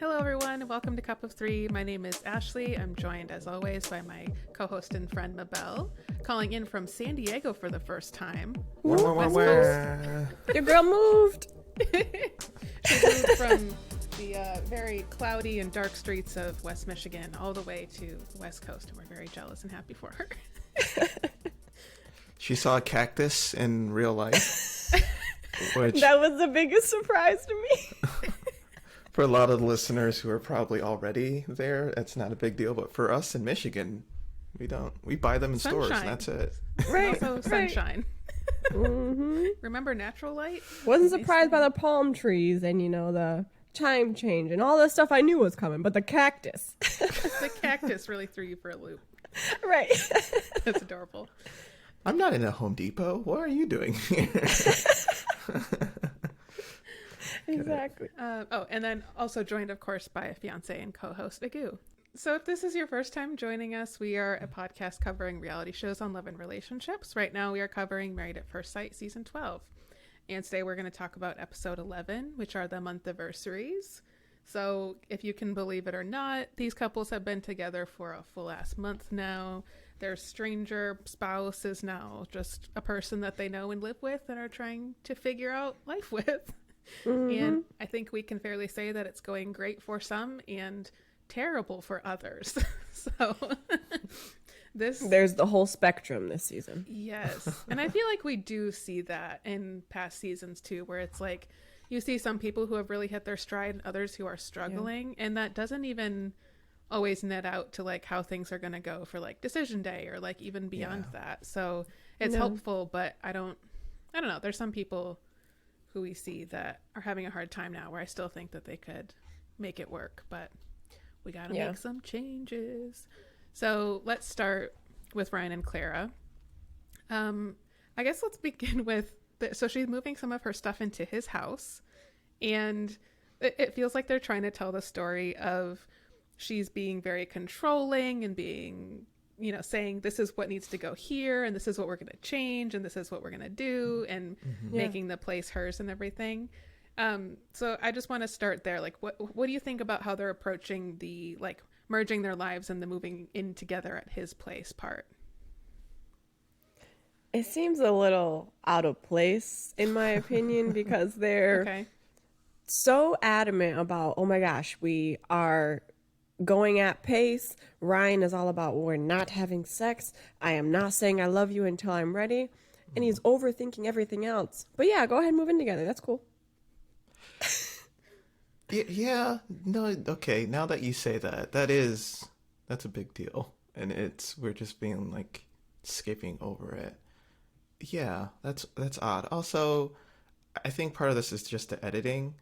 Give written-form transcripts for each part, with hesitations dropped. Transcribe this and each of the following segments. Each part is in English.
Hello, everyone. Welcome to Cup of Three. My name is Ashley. I'm joined, as always, by my co-host and friend Mabel, calling in from San Diego for the first time. West Coast. Your girl moved. She moved from the very cloudy and dark streets of West Michigan all the way to the West Coast, and we're very jealous and happy for her. She saw a cactus in real life. Which, That was the biggest surprise to me. for a lot of the listeners who are probably already there, it's not a big deal. But for us in Michigan, we don't. We buy them in stores, and that's it. Right. Also sunshine. Mm-hmm. Remember natural light? Wasn't surprised by the palm trees and, the time change and all the stuff I knew was coming, but the cactus. The cactus really threw you for a loop. Right. That's adorable. I'm not in a Home Depot. What are you doing here? Exactly. And then also joined, of course, by a fiance and co-host, Agu. So if this is your first time joining us, we are a podcast covering reality shows on love and relationships. Right now we are covering Married at First Sight Season 12. And today we're going to talk about episode 11, which are the Monthiversaries. So if you can believe it or not, these couples have been together for a full ass month now. Their stranger spouse is now just a person that they know and live with and are trying to figure out life with. Mm-hmm. And I think we can fairly say that it's going great for some and terrible for others. So There's the whole spectrum this season. Yes. And I feel like we do see that in past seasons too, where it's like you see some people who have really hit their stride and others who are struggling. Yeah. And that doesn't even always net out to like how things are going to go for like decision day or like even beyond that. So it's helpful, but I don't know. There's some people who we see that are having a hard time now where I still think that they could make it work, but we got to make some changes. So let's start with Ryan and Clara. I guess let's begin with, so she's moving some of her stuff into his house, and it feels like they're trying to tell the story of she's being very controlling and being, saying this is what needs to go here and this is what we're going to change and this is what we're going to do and making the place hers and everything. So I just want to start there. Like, what do you think about how they're approaching the, like, merging their lives and the moving in together at his place part? It seems a little out of place, in my opinion, because they're so adamant about, oh my gosh, we are going at pace. Ryan is all about, we're not having sex. I am not saying I love you until I'm ready. And he's overthinking everything else. But yeah, go ahead and move in together. That's cool. Yeah. No. Okay. Now that you say that, that's a big deal, and we're just being like skipping over it. Yeah, that's odd. Also, I think part of this is just the editing.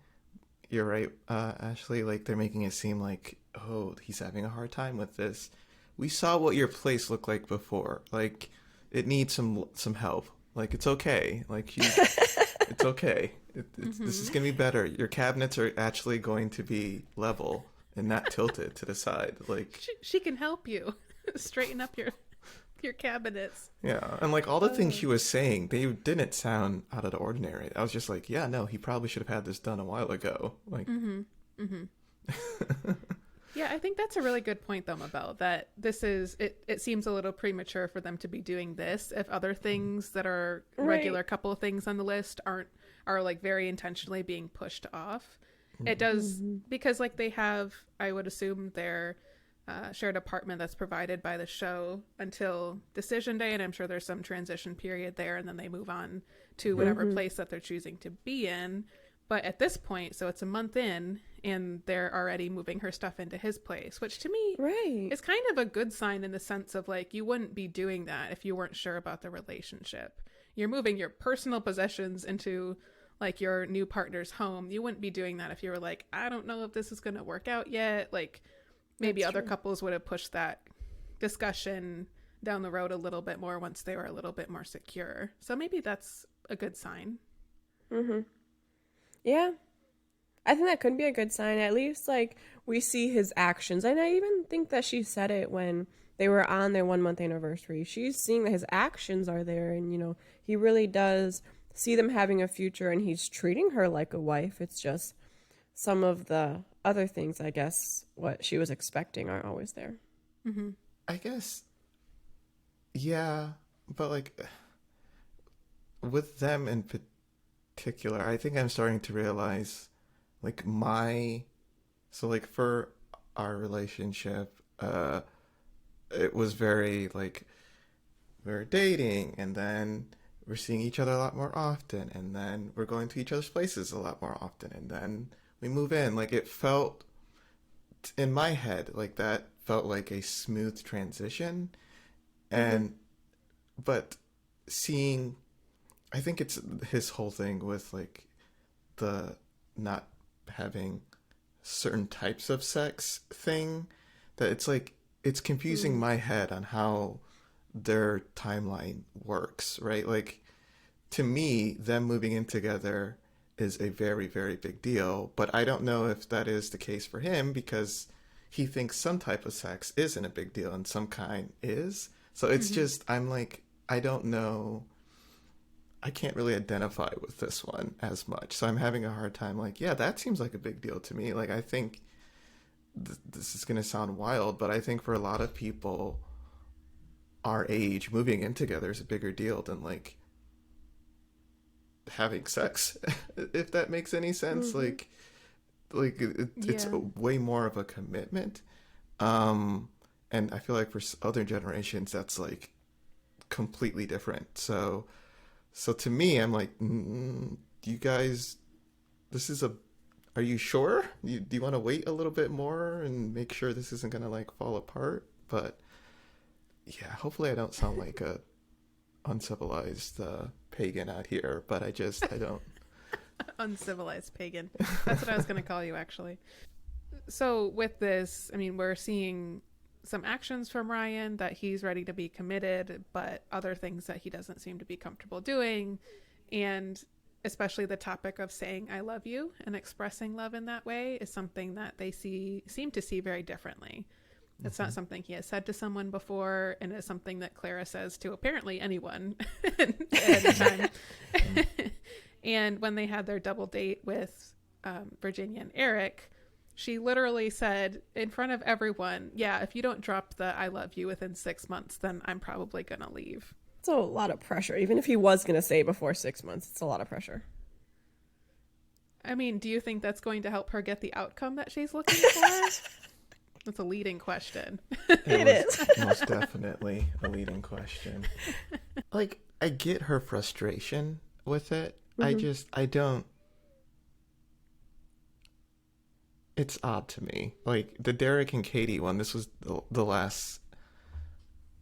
You're right, Ashley. Like, they're making it seem like, oh, he's having a hard time with this. We saw what your place looked like before. Like, it needs some help. Like, it's okay. Like, it's okay. This is gonna be better. Your cabinets are actually going to be level and not tilted to the side. Like, she can help you straighten up your cabinets. Yeah, and like all the things she was saying, they didn't sound out of the ordinary. I was just like, yeah, no, he probably should have had this done a while ago. Like, Yeah, I think that's a really good point, though, Mabel, that this is, it seems a little premature for them to be doing this if other things that are regular couple of things on the list are like very intentionally being pushed off. It does, because like they have, I would assume, their shared apartment that's provided by the show until decision day, and I'm sure there's some transition period there, and then they move on to whatever place that they're choosing to be in. But at this point, so it's a month in, and they're already moving her stuff into his place, which to me is kind of a good sign in the sense of like, you wouldn't be doing that if you weren't sure about the relationship. You're moving your personal possessions into like your new partner's home. You wouldn't be doing that if you were like, I don't know if this is going to work out yet. Like, maybe other couples would have pushed that discussion down the road a little bit more once they were a little bit more secure. So maybe that's a good sign. Yeah. I think that could be a good sign. At least, like, we see his actions. And I even think that she said it when they were on their 1 month anniversary. She's seeing that his actions are there. And, he really does see them having a future, and he's treating her like a wife. It's just some of the other things, I guess, what she was expecting aren't always there. Mm-hmm. I guess, yeah, but like with them in particular, I think I'm starting to realize like so like for our relationship, it was very like we're dating and then we're seeing each other a lot more often and then we're going to each other's places a lot more often and then we move in. Like it felt in my head like that felt like a smooth transition. And but seeing, I think it's his whole thing with like the not having certain types of sex thing, that it's like it's confusing my head on how their timeline works, right? Like to me, them moving in together is a very, very big deal, but I don't know if that is the case for him because he thinks some type of sex isn't a big deal and some kind is. So it's just, I'm like, I don't know. I can't really identify with this one as much. So I'm having a hard time like, yeah, that seems like a big deal to me. Like I think this is going to sound wild, but I think for a lot of people our age, moving in together is a bigger deal than like having sex, if that makes any sense. It's way more of a commitment. And I feel like for other generations that's like completely different. So to me, I'm like, you guys, are you sure? Do you want to wait a little bit more and make sure this isn't going to like fall apart? But yeah, hopefully I don't sound like a uncivilized pagan out here, but I don't. Uncivilized pagan. That's what I was going to call you, actually. So with this, I mean, we're seeing some actions from Ryan that he's ready to be committed, but other things that he doesn't seem to be comfortable doing. And especially the topic of saying I love you and expressing love in that way is something that they seem to see very differently. It's not something he has said to someone before, and it's something that Clara says to apparently anyone at any time. And when they had their double date with Virginia and Eric, she literally said in front of everyone, yeah, if you don't drop the I love you within 6 months, then I'm probably going to leave. It's a lot of pressure. Even if he was going to say before 6 months, it's a lot of pressure. I mean, do you think that's going to help her get the outcome that she's looking for? That's a leading question. It is. Most definitely a leading question. Like, I get her frustration with it. I don't. It's odd to me. Like, the Derek and Katie one, this was the last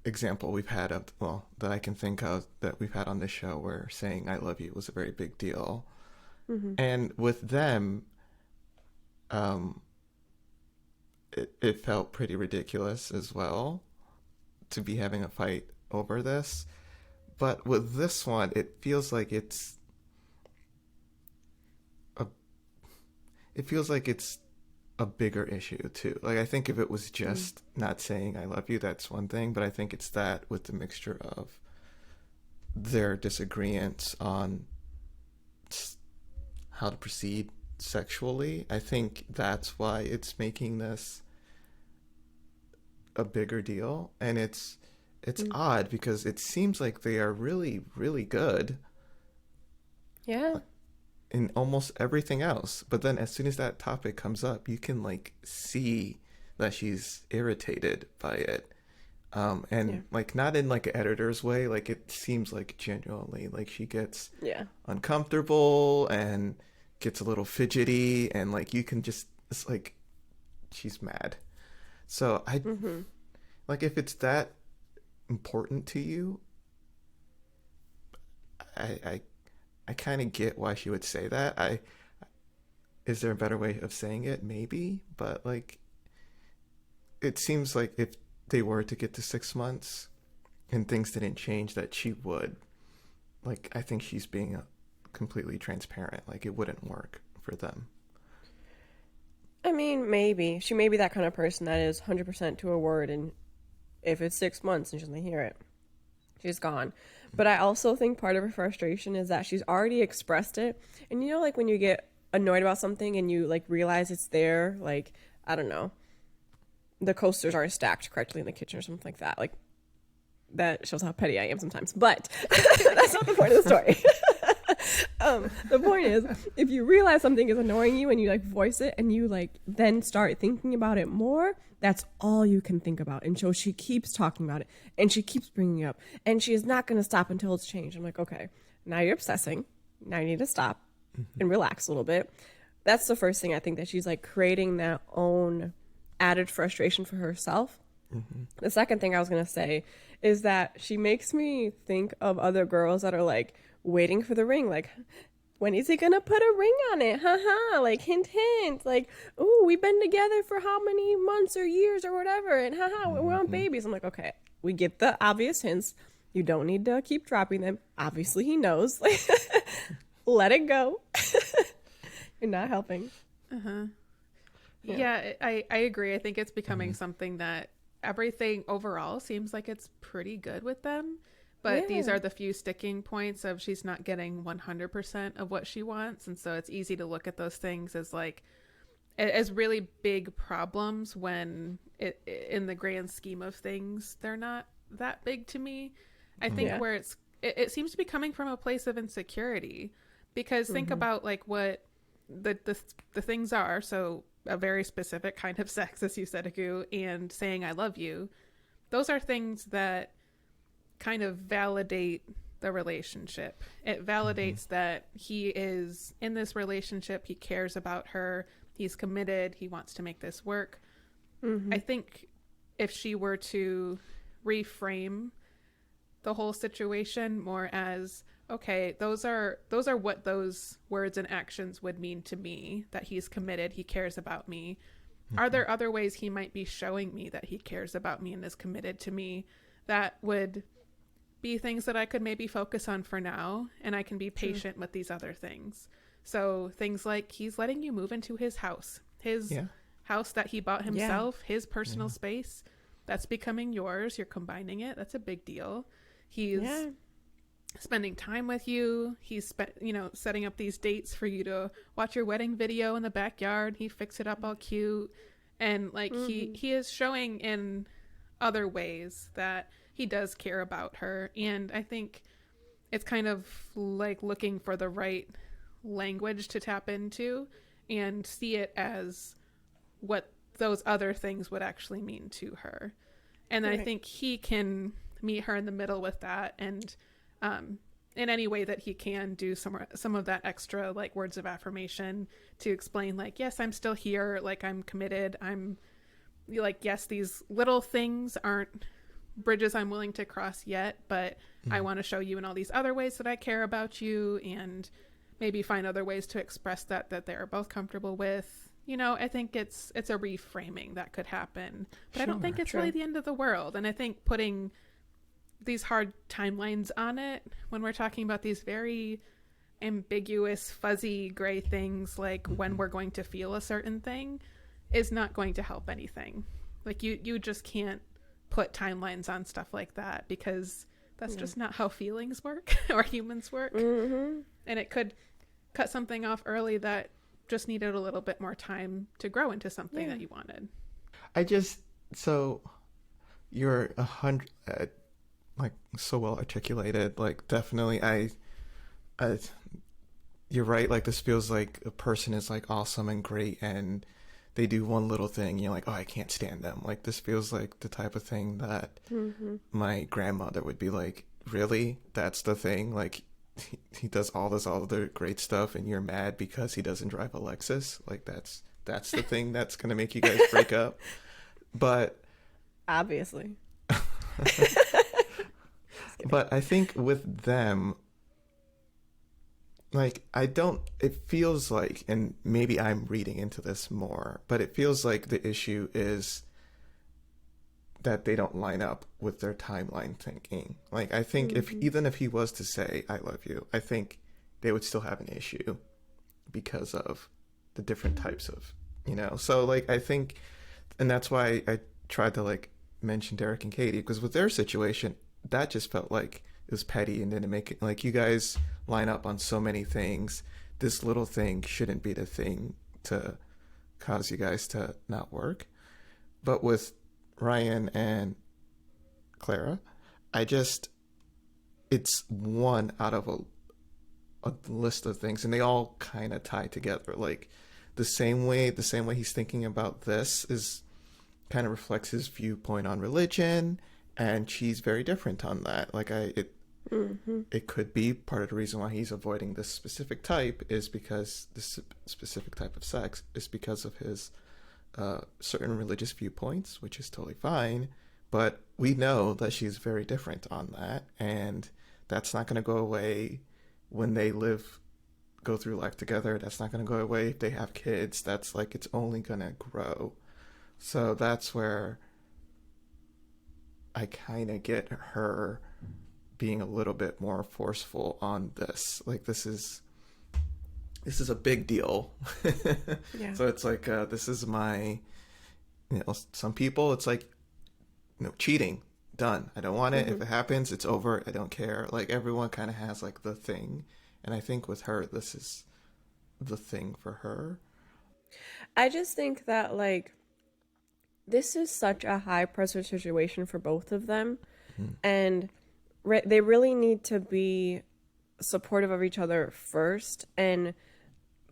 example we've had of, well, that I can think of that we've had on this show where saying I love you was a very big deal. And with them, it felt pretty ridiculous as well to be having a fight over this. But with this one, it feels like it's a bigger issue too. Like I think if it was just not saying I love you, that's one thing, but I think it's that with the mixture of their disagreements on how to proceed sexually. I think that's why it's making this a bigger deal, and it's odd because it seems like they are really, really good. Yeah. In almost everything else, but then as soon as that topic comes up, you can like see that she's irritated by it, like not in like an editor's way. Like it seems like genuinely like she gets uncomfortable and gets a little fidgety, and like you can just, it's like she's mad. So like if it's that important to you, I kind of get why she would say that. Is there a better way of saying it? Maybe, but like it seems like if they were to get to 6 months and things didn't change, that she would. Like I think she's being completely transparent. Like it wouldn't work for them. I mean, maybe. She may be that kind of person that is 100% to a word, and if it's 6 months and she doesn't hear it, she's gone. But I also think part of her frustration is that she's already expressed it. And you know, like when you get annoyed about something and you like realize it's there, like, I don't know, the coasters aren't stacked correctly in the kitchen or something like that. Like, that shows how petty I am sometimes. But that's not the point of the story. The point is, if you realize something is annoying you and you like voice it and you like then start thinking about it more, that's all you can think about. And so she keeps talking about it and she keeps bringing it up and she is not going to stop until it's changed. I'm like, okay, now you're obsessing. Now you need to stop and relax a little bit. That's the first thing. I think that she's like creating that own added frustration for herself. The second thing I was going to say is that she makes me think of other girls that are like waiting for the ring. Like, when is he going to put a ring on it? Haha. Like, hint, hint. Like, ooh, we've been together for how many months or years or whatever. And haha, we want babies. I'm like, okay, we get the obvious hints. You don't need to keep dropping them. Obviously, he knows. Let it go. You're not helping. Yeah, I agree. I think it's becoming something that everything overall seems like it's pretty good with them. But these are the few sticking points of she's not getting 100% of what she wants. And so it's easy to look at those things as like, as really big problems when in the grand scheme of things, they're not that big to me. I think where it seems to be coming from a place of insecurity, because think about like what the things are. So a very specific kind of sex, as you said, Agu, and saying I love you. Those are things that kind of validate the relationship. It validates that he is in this relationship. He cares about her. He's committed. He wants to make this work. I think if she were to reframe the whole situation more as, okay, those are what those words and actions would mean to me, that he's committed, he cares about me. Are there other ways he might be showing me that he cares about me and is committed to me that would be things that I could maybe focus on for now, and I can be patient with these other things. So things like he's letting you move into his house, house that he bought himself, his personal space, that's becoming yours. You're combining it. That's a big deal. He's spending time with you. He's setting up these dates for you to watch your wedding video in the backyard. He fixed it up all cute. And like he is showing in other ways that he does care about her. And I think it's kind of like looking for the right language to tap into and see it as what those other things would actually mean to her. And I think he can meet her in the middle with that, and in any way that he can do some of that extra like words of affirmation to explain like, yes, I'm still here, like I'm committed, I'm like, yes, these little things aren't bridges I'm willing to cross yet, but I want to show you in all these other ways that I care about you, and maybe find other ways to express that they're both comfortable with. I think it's a reframing that could happen, but I don't think it's really the end of the world. And I think putting these hard timelines on it when we're talking about these very ambiguous, fuzzy, gray things, like when we're going to feel a certain thing, is not going to help anything. Like you just can't put timelines on stuff like that, because that's just not how feelings work or humans work. And it could cut something off early that just needed a little bit more time to grow into something that you wanted. So you're 100, like so well articulated. Like definitely, you're right. Like this feels like a person is like awesome and great, and they do one little thing, you're like, oh, I can't stand them. Like this feels like the type of thing that my grandmother would be like, really? That's the thing? Like he does all this other great stuff and you're mad because he doesn't drive a Lexus? Like that's the thing that's gonna make you guys break up? But obviously. But I think with them, like, it feels like, and maybe I'm reading into this more, but it feels like the issue is that they don't line up with their timeline thinking. Like, I think even if he was to say, I love you, I think they would still have an issue because of the different types of, so like, I think, and that's why I tried to like mention Derek and Katie, because with their situation, that just felt like it was petty and didn't make it, like, you guys line up on so many things this little thing shouldn't be the thing to cause you guys to not work. But with Ryan and Clara, it's one out of a list of things, and they all kind of tie together. Like the same way he's thinking about this is kind of reflects his viewpoint on religion, and she's very different on that. Like it could be part of the reason why he's avoiding this specific type is because this specific type of sex is because of his certain religious viewpoints, which is totally fine. But we know that she's very different on that, and that's not going to go away when they go through life together. That's not going to go away if they have kids. That's like, it's only going to grow. So that's where I kind of get her being a little bit more forceful on this. Like, this is a big deal. Yeah. So it's like, this is my, some people, it's like, cheating, done. I don't want it. If it happens, it's over. I don't care. Like, everyone kind of has like the thing. And I think with her, this is the thing for her. I just think that, like, this is such a high pressure situation for both of them. And they really need to be supportive of each other first, and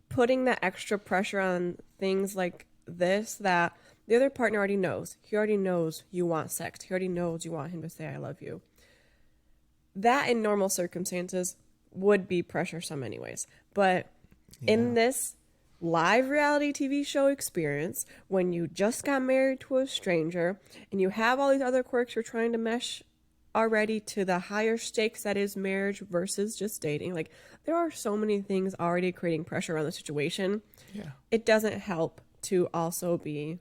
putting that extra pressure on things like this that the other partner already knows. He already knows you want sex. He already knows you want him to say, I love you. That in normal circumstances would be pressuresome anyways. But in this live reality TV show experience, when you just got married to a stranger and you have all these other quirks you're trying to mesh already to the higher stakes that is marriage versus just dating, like, there are so many things already creating pressure on the situation. It doesn't help to also be,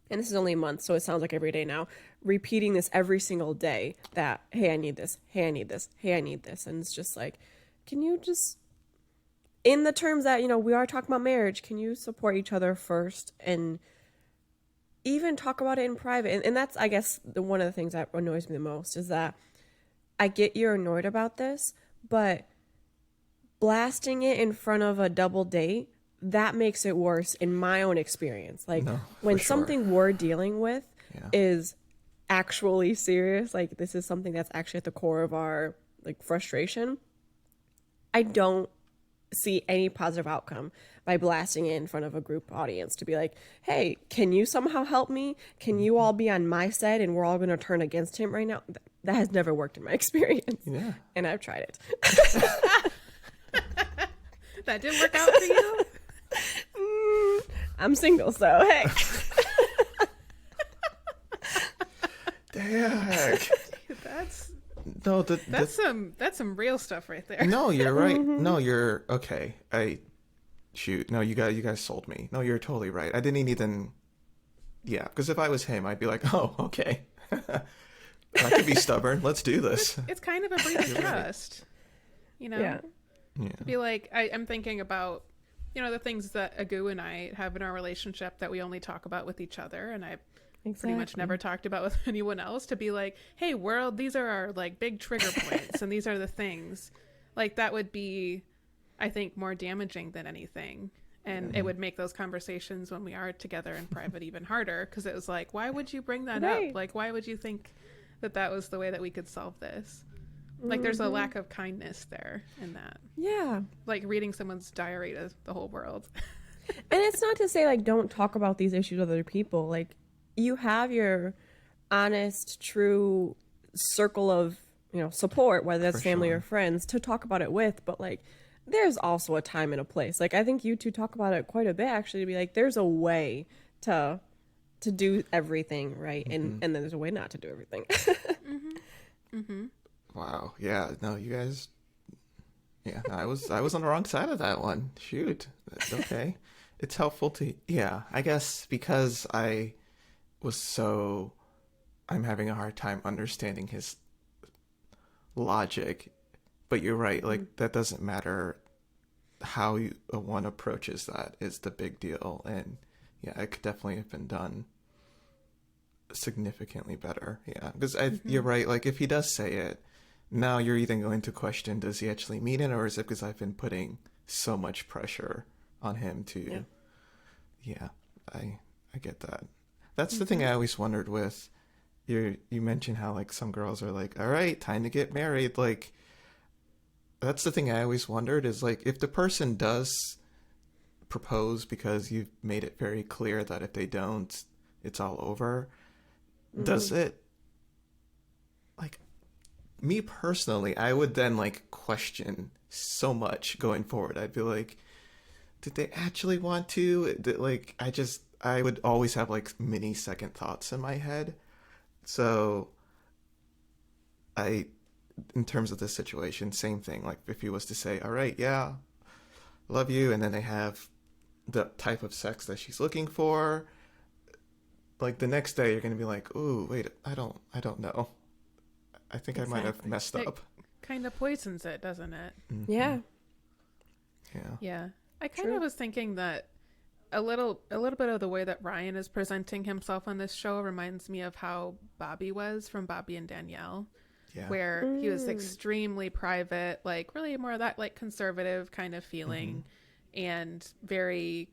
and this is only a month, so it sounds like every day now, repeating this every single day that, hey, I need this, hey, I need this, hey, I need this. And it's just like, can you just, in the terms that, we are talking about marriage, can you support each other first and even talk about it in private? And that's, I guess, one of the things that annoys me the most is that I get you're annoyed about this, but blasting it in front of a double date, that makes it worse in my own experience. Like, when something we're dealing with is actually serious, like this is something that's actually at the core of our like frustration, I don't see any positive outcome by blasting it in front of a group audience to be like, hey, can you somehow help me? Can you all be on my side and we're all going to turn against him right now? That has never worked in my experience. Yeah. And I've tried it. That didn't work out for you? I'm single, so hey. Heck. That's some real stuff right there. No, you're right. No, you're okay. No, you guys sold me. No, you're totally right. I didn't even. Yeah, because if I was him, I'd be like, oh, okay. I could be stubborn. Let's do this. It's kind of a breach of trust, Yeah. To be like, I'm thinking about, the things that Agu and I have in our relationship that we only talk about with each other, and I pretty much never talked about with anyone else. To be like, hey, world, these are our like big trigger points, and these are the things. Like, that would be, I think, more damaging than anything. And it would make those conversations when we are together in private even harder, because it was like, why would you bring that up? Like, why would you think that was the way that we could solve this? Like, there's a lack of kindness there in that. Yeah. Like reading someone's diary to the whole world. And it's not to say, like, don't talk about these issues with other people. Like, you have your honest, true circle of, support, whether that's family or friends, to talk about it with. But, like, there's also a time and a place. Like, I think you two talk about it quite a bit, actually, to be like, there's a way to do everything, right? And then there's a way not to do everything. Wow. Yeah. No, you guys. Yeah. No, I was on the wrong side of that one. Shoot. Okay. It's helpful to. Yeah. I guess because I'm having a hard time understanding his logic. But you're right. Like, that doesn't matter. How one approaches that is the big deal. And yeah, it could definitely have been done significantly better. Yeah. Because you're right. Like, if he does say it, now you're either going to question, does he actually mean it, or is it because I've been putting so much pressure on him to. Yeah, I get that. That's the thing I always wondered with you mentioned how like some girls are like, all right, time to get married. Like, that's the thing I always wondered is like, if the person does propose because you've made it very clear that if they don't, it's all over, does it, like, me personally, I would then like question so much going forward. I'd be like, did they actually want to? Like, I would always have like mini second thoughts in my head. So in terms of this situation, same thing. Like if he was to say, all right, yeah, love you. And then they have the type of sex that she's looking for. Like the next day you're going to be like, ooh, wait, I don't know. I think I might have messed up. It kind of poisons it, doesn't it? Mm-hmm. Yeah. Yeah. I kind of was thinking that a little bit of the way that Ryan is presenting himself on this show reminds me of how Bobby was from Bobby and Danielle, where he was extremely private, like really more of that like conservative kind of feeling, and very,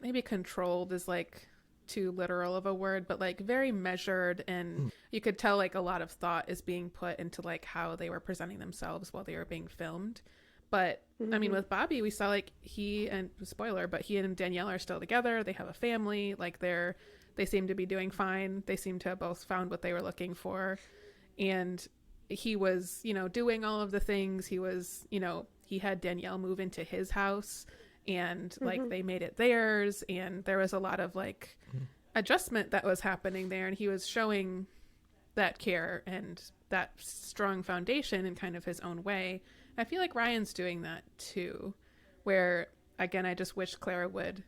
maybe controlled is like too literal of a word, but like very measured, and you could tell like a lot of thought is being put into like how they were presenting themselves while they were being filmed. But I mean, with Bobby, we saw like he and Danielle are still together. They have a family. Like they seem to be doing fine. They seem to have both found what they were looking for. And he was, doing all of the things. He was, he had Danielle move into his house, and like they made it theirs. And there was a lot of like adjustment that was happening there. And he was showing that care and that strong foundation in kind of his own way. I feel like Ryan's doing that too, where again, I just wish Clara would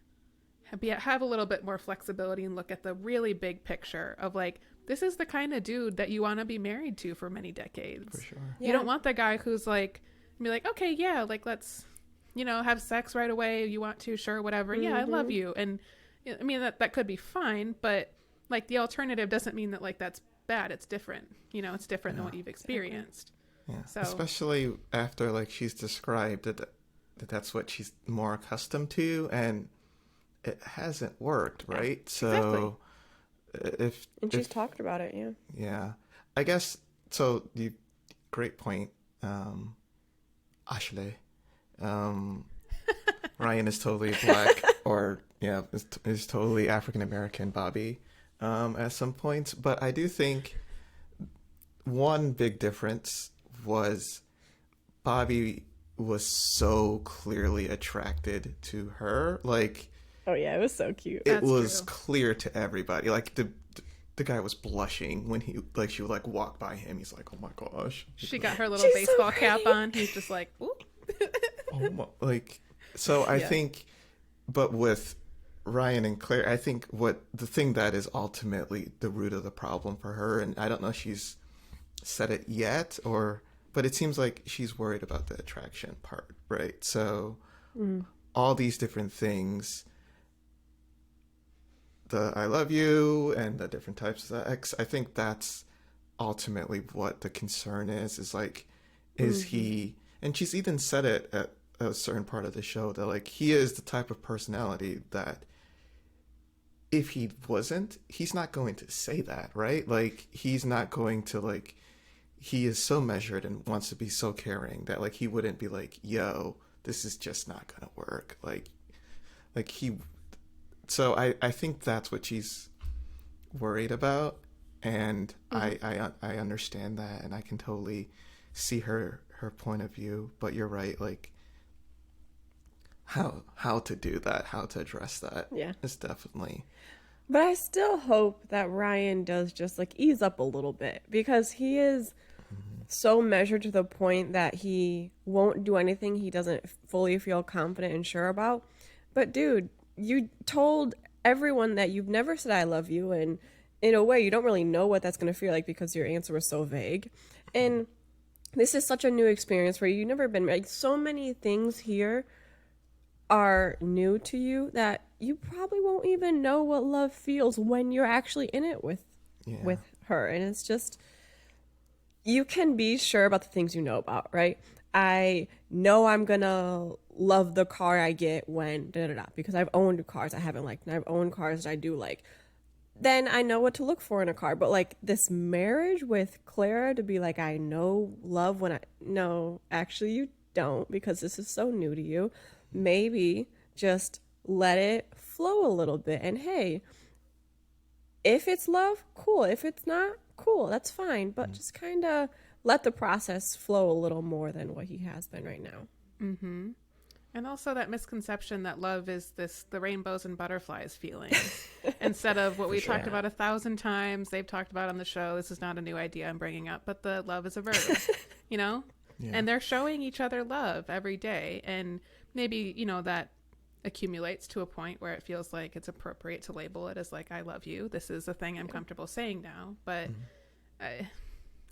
have a little bit more flexibility and look at the really big picture of like, this is the kind of dude that you want to be married to for many decades. For sure. You don't want the guy who's like, be like, okay, yeah, like let's, have sex right away. You want to, sure, whatever. Yeah, I love you. And I mean, that could be fine, but like the alternative doesn't mean that like that's bad. It's different. It's different than what you've experienced. Yeah, so, especially after like she's described that's what she's more accustomed to, and it hasn't worked, right? So if she's talked about it, yeah, I guess so. Great point, Ashley. Ryan is totally black, or is totally African American. Bobby, at some points, but I do think one big difference was Bobby was so clearly attracted to her. Like, oh yeah, it was so cute. It was clear to everybody. Like the guy was blushing when she would like walk by him. He's like, oh my gosh. She got her little baseball cap on. He's just like, ooh. I think, but with Ryan and Claire, I think the thing that is ultimately the root of the problem for her, and I don't know if she's said it yet, but it seems like she's worried about the attraction part, right? So all these different things, the I love you and the different types of sex, I think that's ultimately what the concern is like, is he, and she's even said it at a certain part of the show, that like he is the type of personality that if he wasn't, he's not going to say that, right? Like he's not going to like, he is so measured and wants to be so caring that like he wouldn't be like, yo, this is just not gonna work. So I think that's what she's worried about, and I understand that, and I can totally see her point of view. But you're right, like how to do that, how to address that, is definitely. But I still hope that Ryan does just like ease up a little bit, because he is so measured to the point that he won't do anything he doesn't fully feel confident and sure about. But dude, you told everyone that you've never said I love you, and in a way you don't really know what that's going to feel like because your answer was so vague. And this is such a new experience for you. You've never been like, so many things here are new to you that you probably won't even know what love feels when you're actually in it with her. And it's just, you can be sure about the things you know about, right? I know I'm gonna love the car I get when da da da, because I've owned cars I haven't liked, and I've owned cars that I do like. Then I know what to look for in a car. But like this marriage with Clara, to be like, I know love when I no, actually you don't, because this is so new to you. Maybe just let it flow a little bit. And hey, if it's love, cool. If it's not, cool. That's fine. But just kind of let the process flow a little more than what he has been right now. Mm-hmm. And also that misconception that love is the rainbows and butterflies feeling instead of what we talked about 1,000 times. They've talked about on the show. This is not a new idea I'm bringing up, but the love is a verb, you know? Yeah. And they're showing each other love every day. And maybe, you know, that accumulates to a point where it feels like it's appropriate to label it as like, I love you. This is a thing I'm comfortable saying now. But I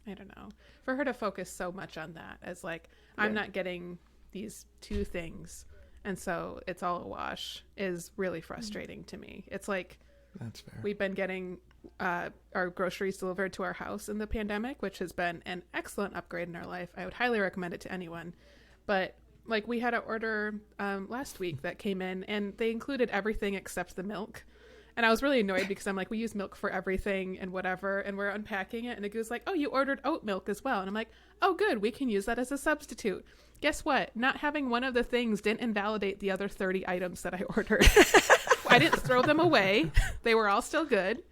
don't know. For her to focus so much on that as like, I'm not getting these two things, and so it's all a wash, is really frustrating to me. It's like, that's fair. We've been getting our groceries delivered to our house in the pandemic, which has been an excellent upgrade in our life. I would highly recommend it to anyone. But like, we had an order last week that came in, and they included everything except the milk. And I was really annoyed because I'm like, we use milk for everything and whatever, and we're unpacking it, and it goes like, oh, you ordered oat milk as well. And I'm like, oh, good, we can use that as a substitute. Guess what? Not having one of the things didn't invalidate the other 30 items that I ordered. I didn't throw them away. They were all still good.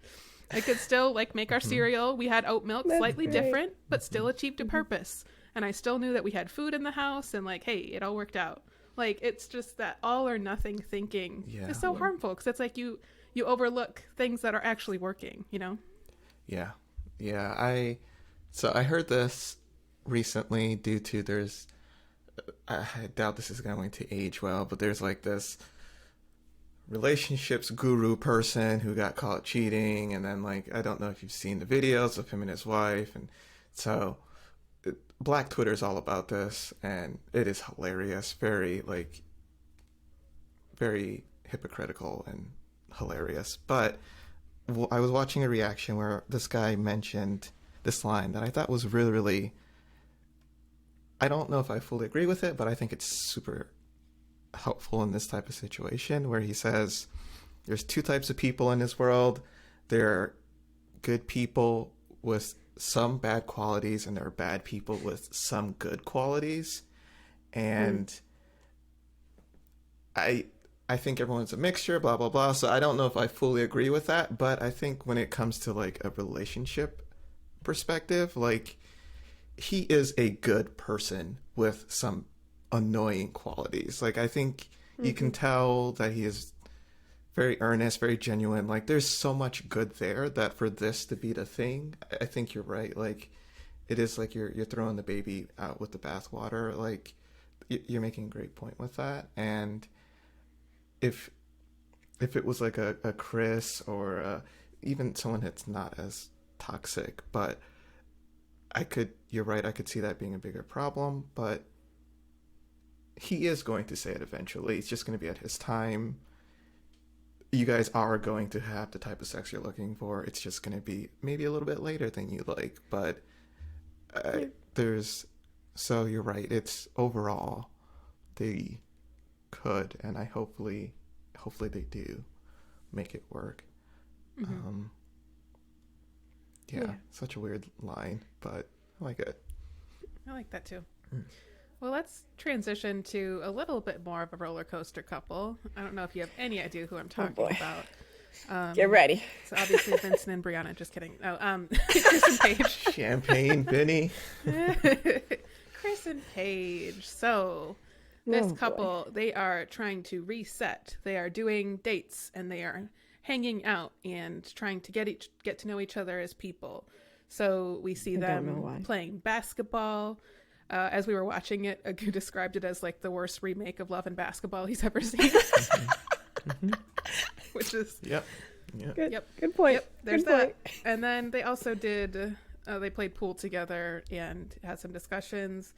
I could still like make our cereal. We had oat milk, slightly different, but still achieved a purpose. And I still knew that we had food in the house, and like, hey, it all worked out. Like, it's just that all or nothing thinking is so harmful, because it's like you overlook things that are actually working, you know? Yeah. I heard this recently due to I doubt this is going to age well, but there's like this relationships guru person who got caught cheating, and then like, I don't know if you've seen the videos of him and his wife, and so Black Twitter is all about this, and it is hilarious, very hypocritical and hilarious. But I was watching a reaction where this guy mentioned this line that I thought was really, really, I don't know if I fully agree with it, but I think it's super helpful in this type of situation, where he says there's two types of people in this world. There are good people with some bad qualities, and there are bad people with some good qualities. And I think everyone's a mixture, blah, blah, blah. So I don't know if I fully agree with that, but I think when it comes to like a relationship perspective, like, he is a good person with some annoying qualities. Like, I think you can tell that he is very earnest, very genuine. Like, there's so much good there that for this to be the thing, I think you're right. Like, it is like you're throwing the baby out with the bathwater. Like, you're making a great point with that. And if it was like a Chris or even someone that's not as toxic, but you're right, I could see that being a bigger problem, but he is going to say it eventually. It's just going to be at his time. You guys are going to have the type of sex you're looking for. It's just going to be maybe a little bit later than you like, but so you're right. It's overall, they could, and hopefully they do make it work. Such a weird line, but I like it. I like that too. Well, let's transition to a little bit more of a roller coaster couple. I don't know if you have any idea who I'm talking about. Get ready. So obviously Vincent and Brianna. Just kidding. No, Chris and Paige. Champagne, Vinny. Chris and Paige. So this couple, they are trying to reset. They are doing dates, and they are hanging out and trying to get to know each other as people. So we see them playing basketball. As we were watching it, Agu described it as like the worst remake of Love and Basketball he's ever seen. Which is Yep. Good point. Yep, there's that. And then they also did they played pool together and had some discussions.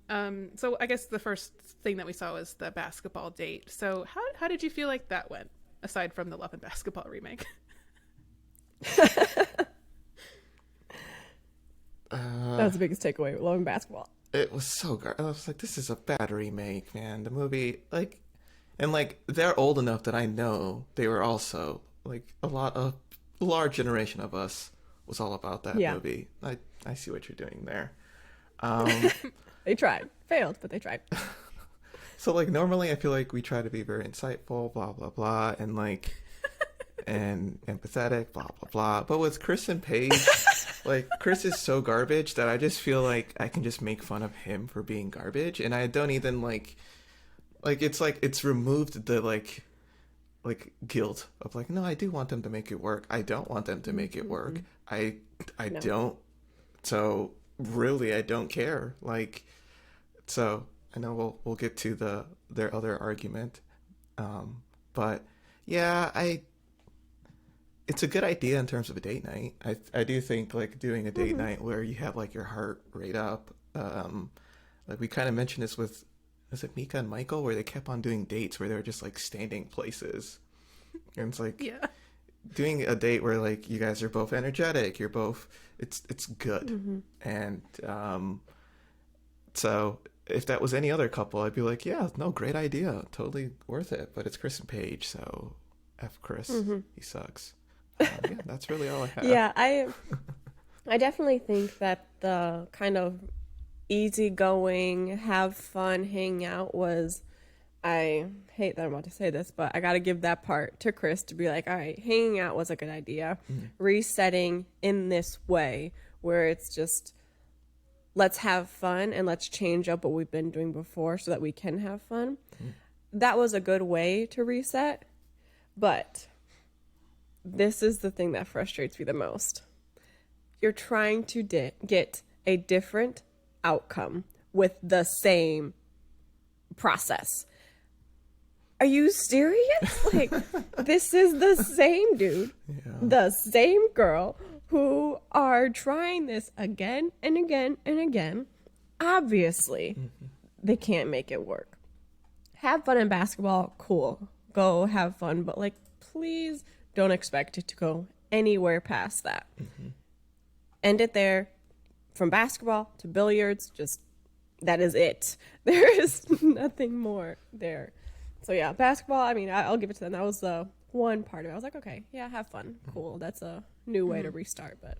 So I guess the first thing that we saw was the basketball date. So how did you feel like that went, aside from the Love and Basketball remake? That was the biggest takeaway, Love and Basketball. it was so good. I was like, this is a bad remake, man. The movie, like, and like they're old enough that I know they were also like a large generation of us was all about that movie. I see what you're doing there. They tried, failed, but they tried. So like normally I feel like we try to be very insightful, blah blah blah, and like and empathetic, blah blah blah. But with Chris and Paige, like Chris is so garbage that I just feel like I can just make fun of him for being garbage, and I don't even like it's removed the like guilt of like, no, I do want them to make it work. I don't want them to make it work. I no. don't. So really, I don't care. Like, so I know we'll get to their other argument, but yeah, it's a good idea in terms of a date night. I do think like doing a date night where you have like your heart rate up. Like we kind of mentioned this with, was it Mika and Michael, where they kept on doing dates where they were just like standing places, and it's like doing a date where like you guys are both energetic, you're both it's good, and so if that was any other couple, I'd be like, yeah, no, great idea, totally worth it. But it's Chris and Paige, so F Chris, he sucks. Yeah, that's really all I have. Yeah, I definitely think that the kind of easygoing, have fun, hang out was, I hate that I'm about to say this, but I got to give that part to Chris to be like, all right, hanging out was a good idea. Resetting in this way where it's just, let's have fun and let's change up what we've been doing before so that we can have fun. That was a good way to reset. But this is the thing that frustrates me the most. You're trying to get a different outcome with the same process. Are you serious? Like, this is the same dude, the same girl who are trying this again and again and again. Obviously, they can't make it work. Have fun in basketball, cool. Go have fun, but like, please don't expect it to go anywhere past that. End it there. From basketball to billiards, just that is it. There is nothing more there. So yeah, basketball, I mean, I'll give it to them. That was the one part of it. I was like, okay, yeah, have fun. Cool. That's a new way to restart, but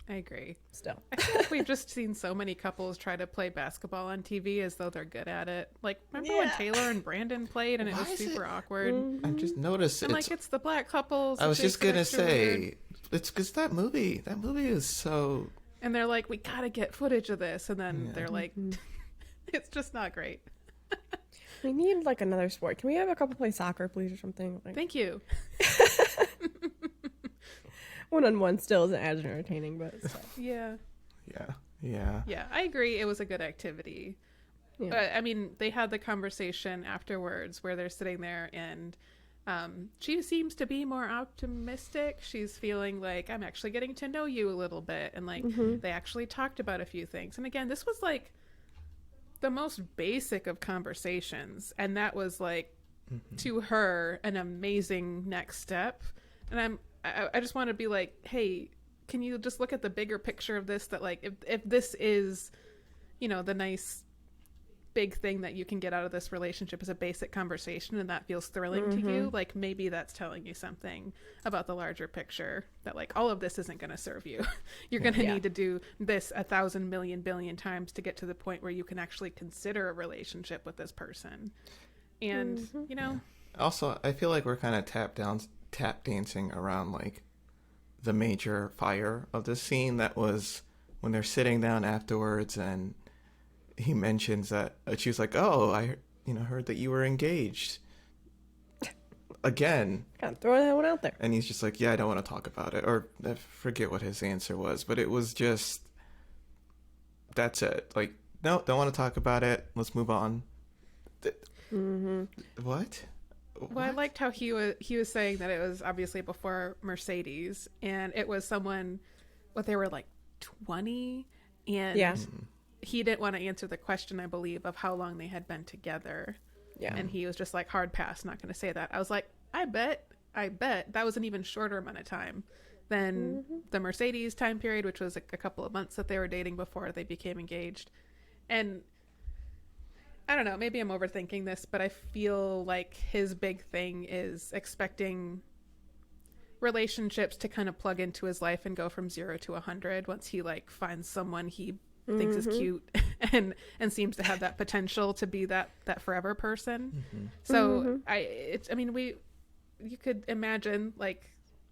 I agree. Still. I feel like we've just seen so many couples try to play basketball on TV as though they're good at it. Like, remember when Taylor and Brandon played and it was super awkward? I just noticed and like, it's the black couples. I was just going to say, weird. It's because that movie is so... And they're like, we got to get footage of this. And then they're like, it's just not great. We need like another sport. Can we have a couple play soccer, please, or something? Like... Thank you. One-on-one still isn't as entertaining, but still. Yeah, I agree. It was a good activity. But I mean, they had the conversation afterwards where they're sitting there and she seems to be more optimistic. She's feeling like, I'm actually getting to know you a little bit, and like they actually talked about a few things. And again, this was like the most basic of conversations, and that was like to her an amazing next step. And I just want to be like, hey, can you just look at the bigger picture of this, that like if this is, you know, the nice big thing that you can get out of this relationship is a basic conversation and that feels thrilling to you, like maybe that's telling you something about the larger picture, that like all of this isn't going to serve you. You're going to need to do this 1,000 million billion times to get to the point where you can actually consider a relationship with this person. And you know, also I feel like we're kind of tap dancing around like the major fire of the scene. That was when they're sitting down afterwards and he mentions that she was like, oh, I heard that you were engaged again, kind of throwing that one out there. And he's just like, yeah, I don't want to talk about it, or I forget what his answer was, but it was just, that's it, like, no, don't want to talk about it, let's move on. What? Well, I liked how he was saying that it was obviously before Mercedes, and it was someone, they were like 20, and he didn't want to answer the question, I believe, of how long they had been together. Yeah. And he was just like, hard pass, not going to say that. I was like, I bet that was an even shorter amount of time than the Mercedes time period, which was a couple of months that they were dating before they became engaged. And I don't know, maybe I'm overthinking this, but I feel like his big thing is expecting relationships to kind of plug into his life and go from 0 to 100 once he like finds someone he thinks is cute and seems to have that potential to be that forever person. So you could imagine like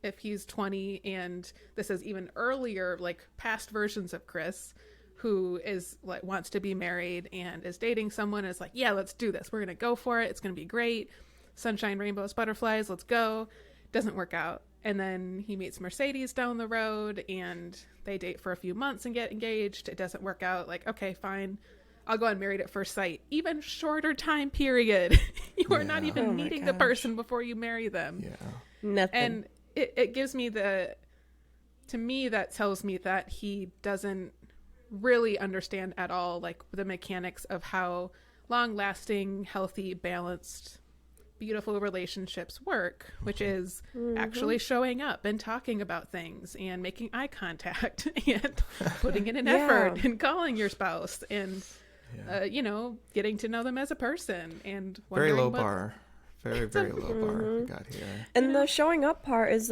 if he's 20 and this is even earlier, like past versions of Chris who is like wants to be married and is dating someone and is like, yeah, let's do this, we're gonna go for it, it's gonna be great, sunshine, rainbows, butterflies, let's go. Doesn't work out. And then he meets Mercedes down the road and they date for a few months and get engaged. It doesn't work out. Like, okay, fine, I'll go on Married at First Sight. Even shorter time period. You are not even meeting the person before you marry them. Yeah. Nothing. And it gives me to me, that tells me that he doesn't really understand at all, like the mechanics of how long-lasting, healthy, balanced, beautiful relationships work, which is actually showing up and talking about things and making eye contact and putting in an effort and calling your spouse and getting to know them as a person. And very low bar, very low bar we got here. And the showing up part is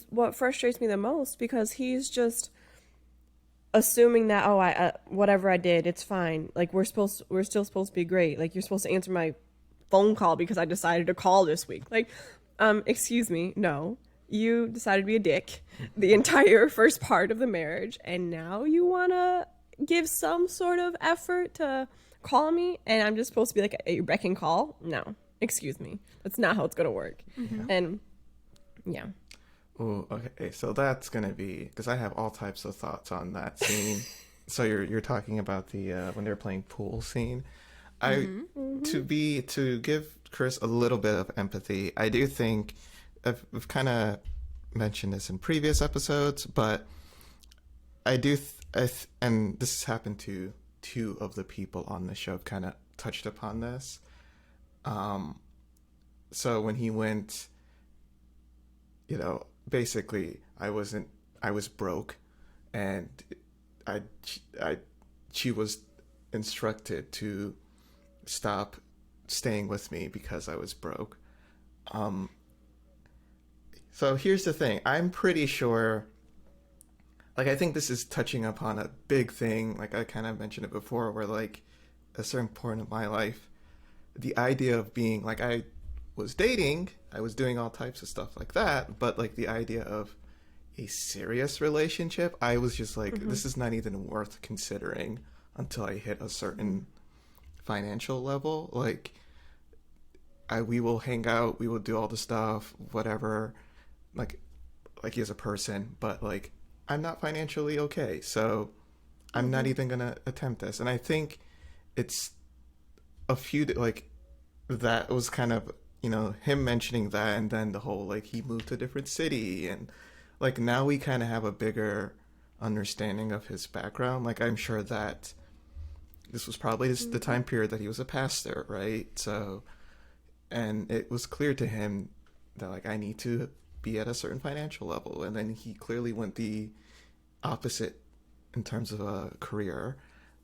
what frustrates me the most, because he's just assuming that whatever I did, it's fine, like we're still supposed to be great, like you're supposed to answer my phone call because I decided to call this week. Like, excuse me, no, you decided to be a dick the entire first part of the marriage, and now you want to give some sort of effort to call me, and I'm just supposed to be like a beck and call? No, excuse me, that's not how it's gonna work. And yeah. Oh, okay. So that's gonna be, because I have all types of thoughts on that scene. So you're talking about the when they're playing pool scene. To give Chris a little bit of empathy, I do think I've kind of mentioned this in previous episodes, but I do, and this has happened to two of the people on the show, have kind of touched upon this. So when he went, basically I was broke, and she was instructed to stop staying with me because I was broke. So here's the thing. I'm pretty sure, like, I think this is touching upon a big thing. Like, I kind of mentioned it before, where, like, a certain point in my life, the idea of being, like, I was dating, I was doing all types of stuff like that, but, like, the idea of a serious relationship, I was just like, this is not even worth considering until I hit a certain financial level. Like, we will hang out, we will do all the stuff, whatever, like as a person, but like I'm not financially okay, so I'm not even gonna attempt this. And I think it's a few like that was kind of him mentioning that, and then the whole like he moved to a different city, and like now we kind of have a bigger understanding of his background. Like I'm sure that this was probably the time period that he was a pastor, right? So, and it was clear to him that like I need to be at a certain financial level, and then he clearly went the opposite in terms of a career.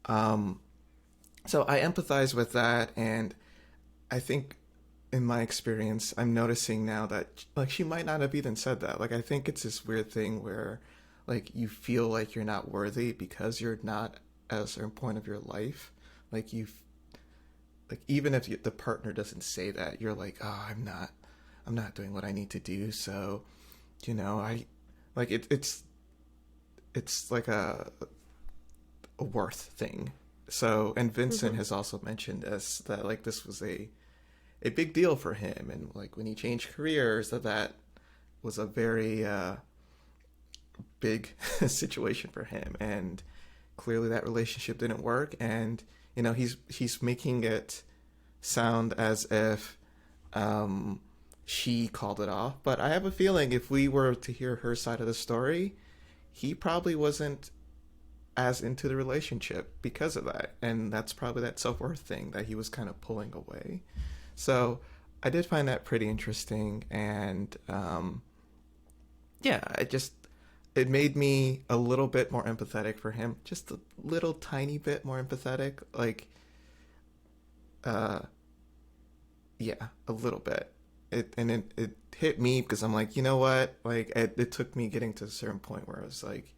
So I empathize with that, and I think in my experience, I'm noticing now that like she might not have even said that. Like I think it's this weird thing where like you feel like you're not worthy because you're not at a certain point of your life. Like even if the partner doesn't say that, you're like, oh, I'm not doing what I need to do. So, I like it's like a worth thing. So, and Vincent has also mentioned this, that like this was a big deal for him, and like when he changed careers, that was a very big situation for him, and clearly that relationship didn't work, and he's making it sound as if she called it off. But I have a feeling if we were to hear her side of the story, he probably wasn't as into the relationship because of that, and that's probably that self-worth thing that he was kind of pulling away. So I did find that pretty interesting, and it made me a little bit more empathetic for him, just a little tiny bit more empathetic. Like, yeah, a little bit. It hit me because I'm like, you know what? Like, it took me getting to a certain point where I was like,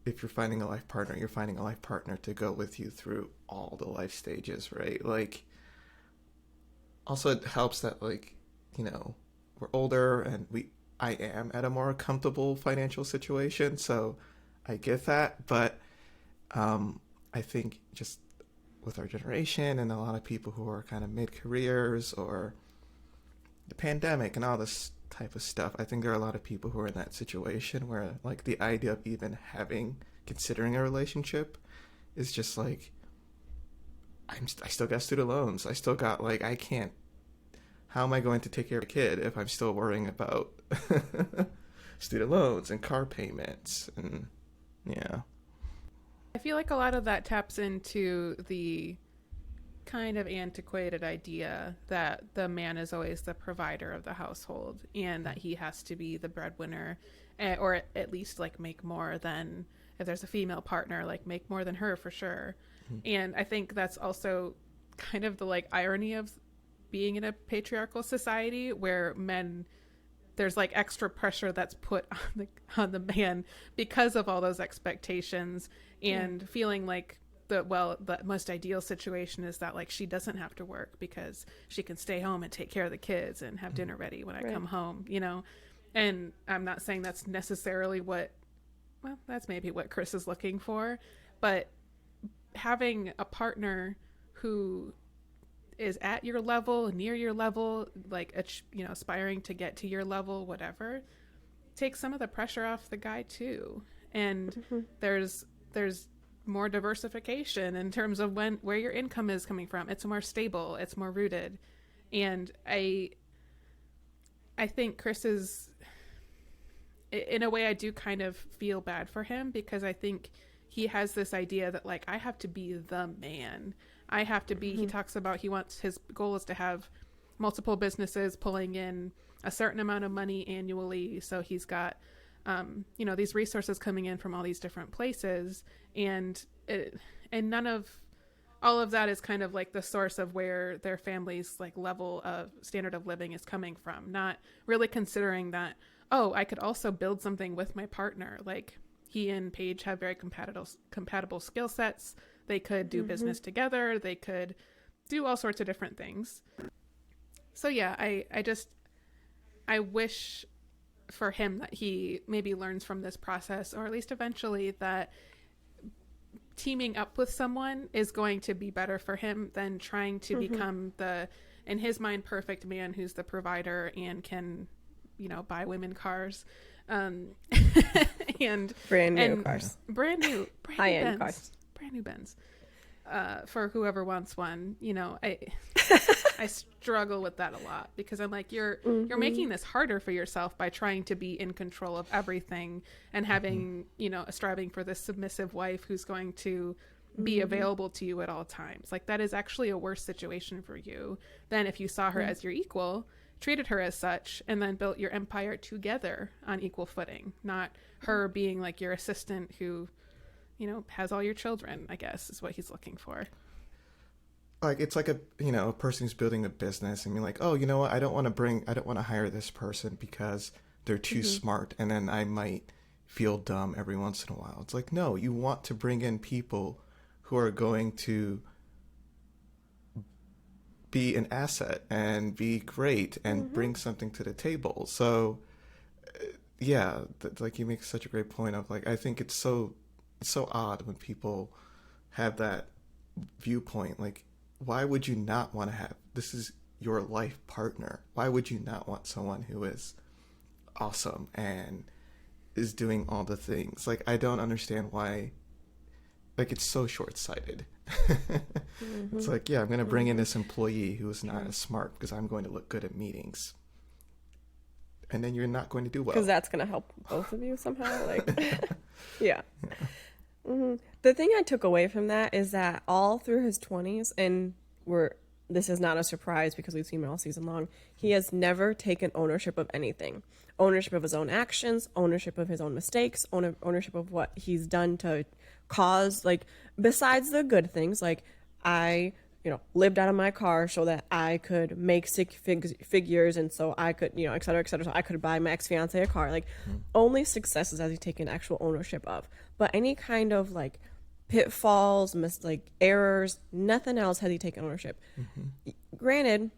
if you're finding a life partner, you're finding a life partner to go with you through all the life stages, right? Like, also it helps that, like, you know, we're older and I am at a more comfortable financial situation, so I get that. But I think just with our generation and a lot of people who are kind of mid-careers or the pandemic and all this type of stuff, I think there are a lot of people who are in that situation where, like, the idea of even considering a relationship is just like, I still got student loans. I still got, like, how am I going to take care of a kid if I'm still worrying about student loans and car payments? And yeah. I feel like a lot of that taps into the kind of antiquated idea that the man is always the provider of the household and that he has to be the breadwinner, or at least, like, make more than, if there's a female partner, like, make more than her for sure. And I think that's also kind of the, like, irony of being in a patriarchal society where there's, like, extra pressure that's put on the man because of all those expectations, and feeling like the most ideal situation is that, like, she doesn't have to work because she can stay home and take care of the kids and have dinner ready when I come home, you know. And I'm not saying that's necessarily that's maybe what Chris is looking for, but having a partner who is at your level, near your level, like, you know, aspiring to get to your level, whatever, takes some of the pressure off the guy too. And there's more diversification in terms of where your income is coming from. It's more stable, it's more rooted. And I think Chris is, in a way, I do kind of feel bad for him, because I think he has this idea that, like, I have to be the man. I have to be, he talks about, his goal is to have multiple businesses pulling in a certain amount of money annually. So he's got, you know, these resources coming in from all these different places, and none of all of that is kind of like the source of where their family's, like, level of standard of living is coming from. Not really considering that, oh, I could also build something with my partner. Like, he and Paige have very compatible skill sets. They could do business together. They could do all sorts of different things. So yeah, I wish for him that he maybe learns from this process, or at least eventually, that teaming up with someone is going to be better for him than trying to become the, in his mind, perfect man who's the provider and can, you know, buy women cars. And brand new cars, brand new high-end cars, brand new Benz, for whoever wants one. You know, I struggle with that a lot, because I'm like, you're making this harder for yourself by trying to be in control of everything and having, you know, striving for this submissive wife who's going to be available to you at all times. Like, that is actually a worse situation for you than if you saw her as your equal, treated her as such, and then built your empire together on equal footing, not her being, like, your assistant who, you know, has all your children, I guess, is what he's looking for. Like, it's like a person who's building a business and you're like, oh, you know what? I don't want to hire this person because they're too smart, and then I might feel dumb every once in a while. It's like, no, you want to bring in people who are going to be an asset and be great and bring something to the table. So yeah, like, you make such a great point of, like, I think it's so odd when people have that viewpoint. Like, why would you not want to have, this is your life partner, why would you not want someone who is awesome and is doing all the things? Like, I don't understand why, like, it's so short-sighted. It's like, yeah, I'm going to bring in this employee who is not as smart because I'm going to look good at meetings. And then you're not going to do well. Because that's going to help both of you somehow. Like, yeah. The thing I took away from that is that all through his 20s, and we're this is not a surprise because we've seen him all season long. He has never taken ownership of anything. Ownership of his own actions, ownership of his own mistakes, ownership of what he's done to cause, like, besides the good things, like, I, lived out of my car so that I could make six figures, and so I could, et cetera, so I could buy my ex-fiance a car. Like, only successes has he taken actual ownership of. But any kind of, like, pitfalls, errors, nothing else has he taken ownership. Granted,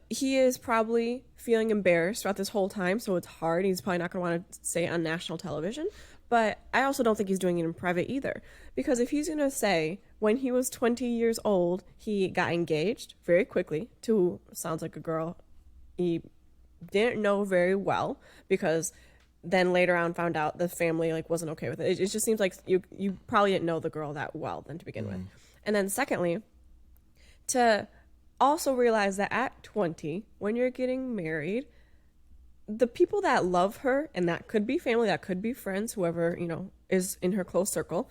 he is probably feeling embarrassed throughout this whole time, so it's hard. He's probably not going to want to say it on national television. But I also don't think he's doing it in private either. Because if he's going to say when he was 20 years old, he got engaged very quickly to, sounds like a girl he didn't know very well, because then later on found out the family wasn't okay with it. It just seems like you probably didn't know the girl that well then to begin with. And then secondly, to also realize that at 20, when you're getting married, the people that love her, and that could be family, that could be friends, whoever, is in her close circle,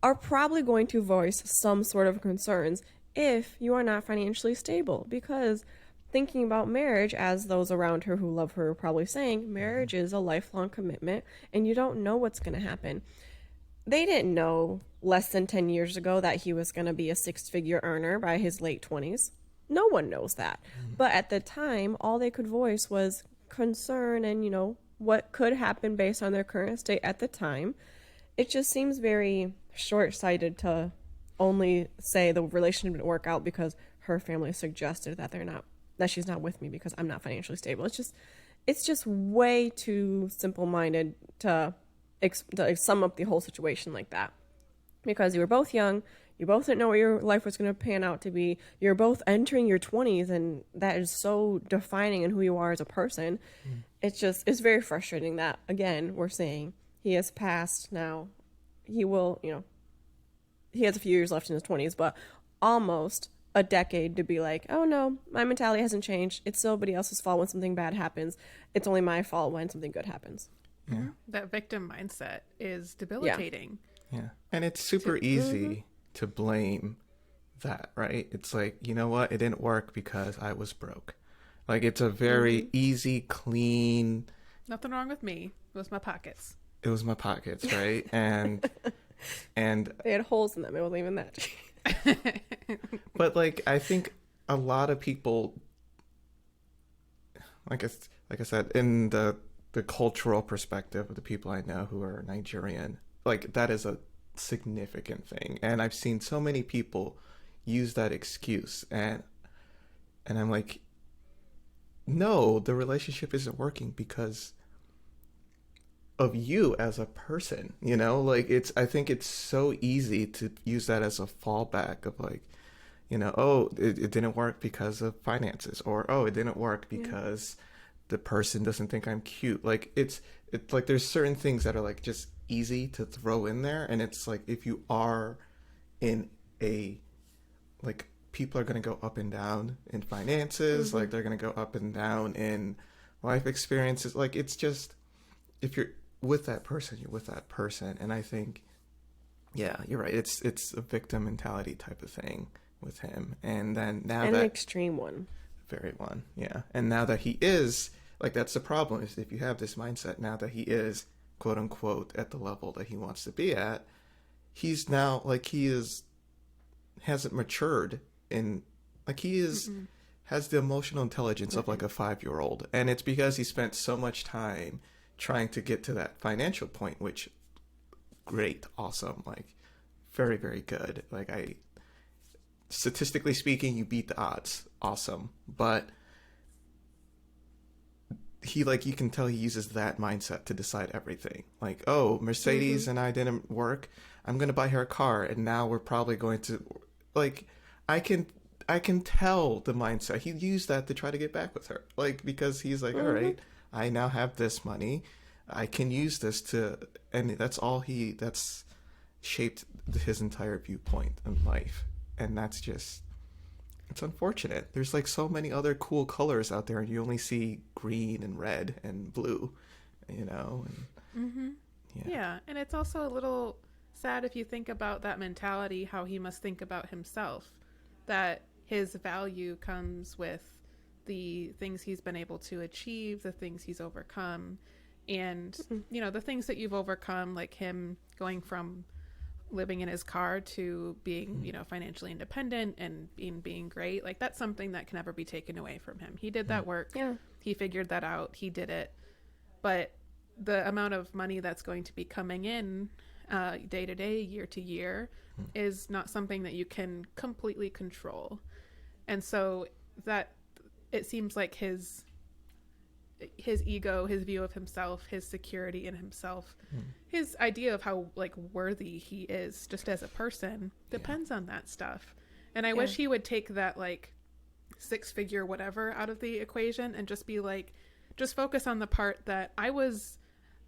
are probably going to voice some sort of concerns if you are not financially stable. Because thinking about marriage, as those around her who love her are probably saying, marriage is a lifelong commitment, and you don't know what's going to happen. They didn't know less than 10 years ago that he was going to be a six-figure earner by his late 20s. No one knows that. But at the time, all they could voice was concern and, what could happen based on their current state at the time. It just seems very short-sighted to only say the relationship didn't work out because her family suggested that she's not with me because I'm not financially stable. It's just way too simple-minded to sum up the whole situation like that. Because you were both young, you both didn't know what your life was going to pan out to be. You're both entering your 20s, and that is so defining in who you are as a person. It's very frustrating that, again, we're saying he has passed now. He will, he has a few years left in his 20s, but almost a decade to be like, oh no, my mentality hasn't changed. It's somebody else's fault when something bad happens. It's only my fault when something good happens. Yeah. That victim mindset is debilitating. Yeah. And it's super easy to blame that, right? It's like, you know what? It didn't work because I was broke. Like, it's a very easy, clean. Nothing wrong with me. It was my pockets. It was my pockets, right? And they had holes in them. It wasn't even that. But I think a lot of people, like I said, in the cultural perspective of the people I know who are Nigerian, that is a significant thing. And I've seen so many people use that excuse, and I'm like, no, the relationship isn't working because of you as a person, I think it's so easy to use that as a fallback of it didn't work because of finances, or it didn't work because the person doesn't think I'm cute. It's there's certain things that are just easy to throw in there, and it's if you are in a people are going to go up and down in finances, they're going to go up and down in life experiences. It's just, if you're with that person, you're with that person. And I think, yeah, you're right. It's a victim mentality type of thing with him. And then now an extreme one. Very one, yeah. And now that he is, that's the problem, is if you have this mindset, now that he is, quote unquote, at the level that he wants to be at, he's now, hasn't matured in, he is, has the emotional intelligence of a 5-year-old. And it's because he spent so much time trying to get to that financial point, which, great, awesome, very, very good. Statistically speaking, you beat the odds, awesome. But he, you can tell he uses that mindset to decide everything. Mercedes and I didn't work, I'm going to buy her a car, and now we're probably going to, I can tell the mindset. He used that to try to get back with her. Because he's all right, I now have this money. I can use this to, and that's shaped his entire viewpoint in life. And that's just, it's unfortunate. There's so many other cool colors out there, and you only see green and red and blue, and Yeah. And it's also a little sad if you think about that mentality, how he must think about himself, that his value comes with the things he's been able to achieve, the things he's overcome. And, you know, the things that you've overcome, like him going from living in his car to being, you know, financially independent and being great. Like, that's something that can never be taken away from him. He did that work. Yeah. He figured that out. He did it. But the amount of money that's going to be coming in day to day, year to year, is not something that you can completely control. And so that it seems like his ego, his view of himself, his security in himself, his idea of how like worthy he is just as a person depends on that stuff. And I wish he would take that like 6-figure whatever out of the equation and just be like, just focus on the part that I was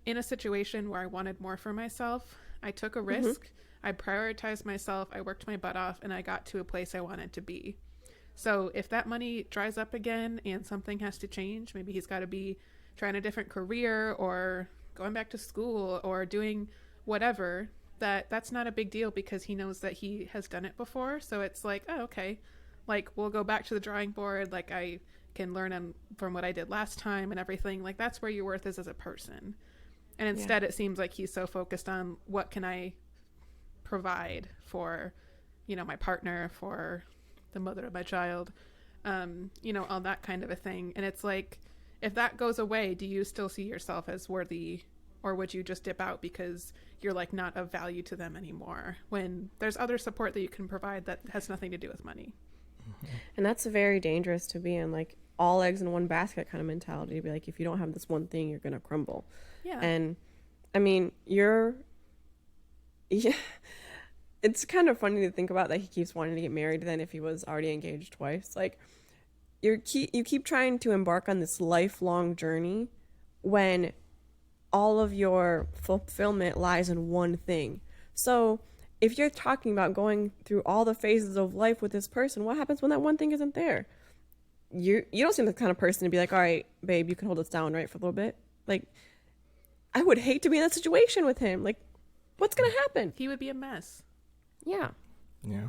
in a situation where I wanted more for myself. I took a risk. I prioritized myself. I worked my butt off, and I got to a place I wanted to be. So if that money dries up again and something has to change, maybe he's got to be trying a different career or going back to school or doing whatever, that's not a big deal because he knows that he has done it before. So it's like, oh, okay, like we'll go back to the drawing board. Like I can learn from what I did last time and everything. Like that's where your worth is as a person. And instead it seems like he's so focused on what can I provide for, you know, my partner, for the mother of my child, you know, all that kind of a thing. And it's like, if that goes away, do you still see yourself as worthy, or would you just dip out because you're like not of value to them anymore when there's other support that you can provide that has nothing to do with money? And that's very dangerous to be in, like all eggs in one basket kind of mentality. Be like, if you don't have this one thing, you're going to crumble. Yeah. And I mean, it's kind of funny to think about that he keeps wanting to get married then if he was already engaged twice. Like, you keep trying to embark on this lifelong journey when all of your fulfillment lies in one thing. So if you're talking about going through all the phases of life with this person, what happens when that one thing isn't there? You don't seem the kind of person to be like, all right, babe, you can hold us down, right, for a little bit. Like, I would hate to be in that situation with him. Like, what's going to happen? He would be a mess. Yeah.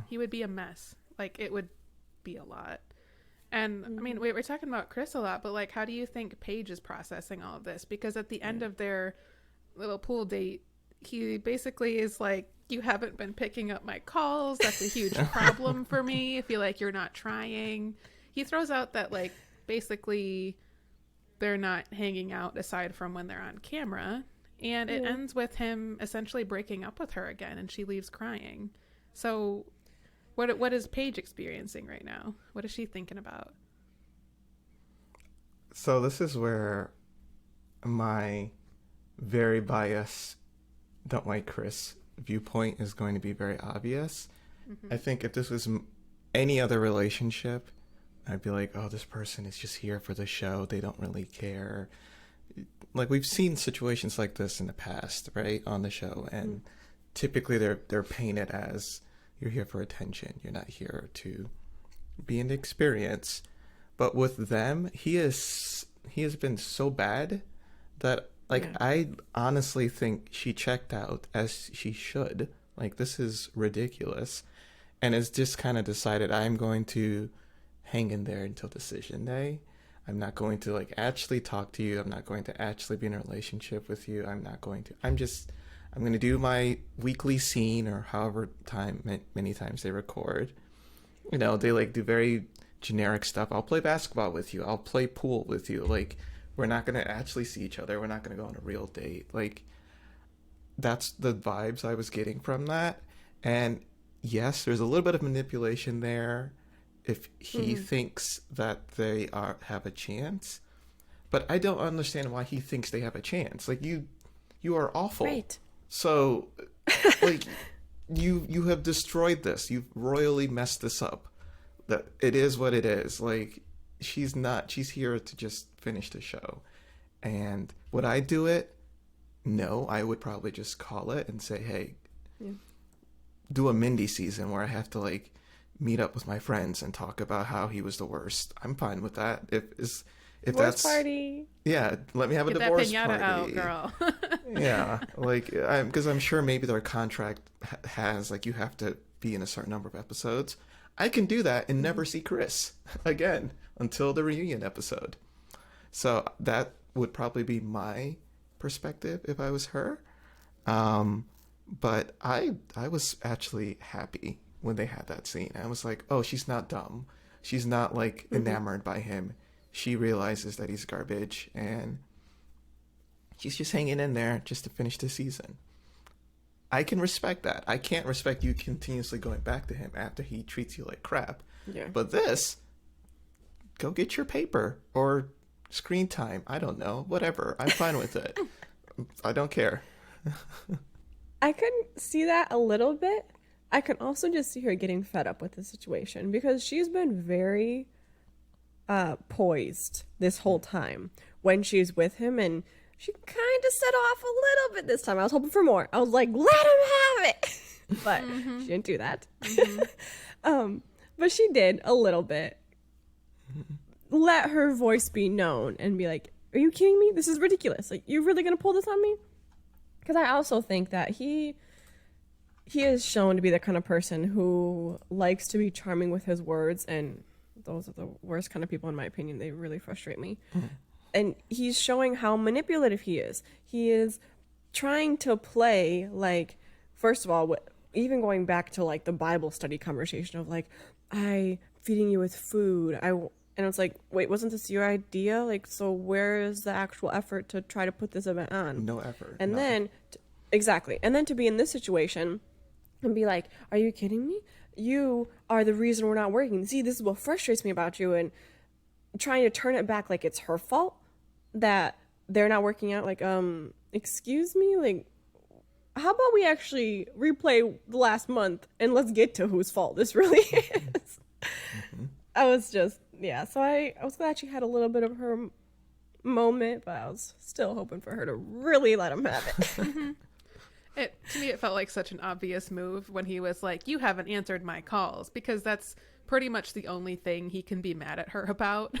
He would be a mess. Like, it would be a lot. And I mean, we're talking about Chris a lot, but like, how do you think Paige is processing all of this? Because at the end of their little pool date, he basically is like, you haven't been picking up my calls. That's a huge problem for me. I feel like you're not trying. He throws out that like, basically they're not hanging out aside from when they're on camera. And it ends with him essentially breaking up with her again, and she leaves crying. So what is Paige experiencing right now? What is she thinking about? So this is where my very biased don't like Chris viewpoint is going to be very obvious. I think if this was any other relationship, I'd be like, oh, this person is just here for the show. They don't really care. Like, we've seen situations like this in the past, right, on the show, and typically they're painted as you're here for attention. You're not here to be in the experience. But with them, he has been so bad that, like, I honestly think she checked out, as she should. Like, this is ridiculous, and has just kind of decided, I'm going to hang in there until decision day. I'm not going to like actually talk to you. I'm not going to actually be in a relationship with you. I'm going to do my weekly scene, or however many times they record. You know, they like do very generic stuff. I'll play basketball with you. I'll play pool with you. Like, we're not going to actually see each other. We're not going to go on a real date. Like, that's the vibes I was getting from that. And yes, there's a little bit of manipulation there if he thinks that they have a chance, but I don't understand why he thinks they have a chance. Like, you are awful. Right. So, like, you have destroyed this. You've royally messed this up. That it is what it is. Like, she's here to just finish the show. And would I do it? No, I would probably just call it and say, hey, do a Mindy season where I have to like meet up with my friends and talk about how he was the worst. I'm fine with that. If divorce that's party. Yeah, let me have Get a divorce that pinata party. out, girl. Yeah, like, because I'm sure maybe their contract has like, you have to be in a certain number of episodes. I can do that and never see Chris again until the reunion episode. So that would probably be my perspective if I was her. But I was actually happy when they had that scene. I was like, oh, she's not dumb. She's not like enamored by him. She realizes that he's garbage and she's just hanging in there just to finish the season. I can respect that. I can't respect you continuously going back to him after he treats you like crap. Yeah. But this, go get your paper or screen time. I don't know. Whatever. I'm fine with it. I don't care. I can see that a little bit. I can also just see her getting fed up with the situation because she's been very poised this whole time when she's with him, and she kind of set off a little bit this time. I was hoping for more. I was like, let him have it. But she didn't do that. But she did a little bit. Let her voice be known and be like, are you kidding me? This is ridiculous. Like, you're really going to pull this on me? Because I also think that he is shown to be the kind of person who likes to be charming with his words, and those are the worst kind of people in my opinion. They really frustrate me. And he's showing how manipulative he is. He is trying to play, like, first of all, even going back to like the Bible study conversation of like, I feeding you with food. And it's like, wait, wasn't this your idea? Like, so where is the actual effort to try to put this event on? No effort. And no. then, exactly. And then to be in this situation and be like, are you kidding me? You are the reason we're not working. See, this is what frustrates me about you. And trying to turn it back like it's her fault that they're not working out. Like, excuse me? Like, how about we actually replay the last month and let's get to whose fault this really is? I was just, yeah. So I was glad she had a little bit of her moment, but I was still hoping for her to really let him have it. To me, it felt like such an obvious move when he was like, you haven't answered my calls, because that's pretty much the only thing he can be mad at her about.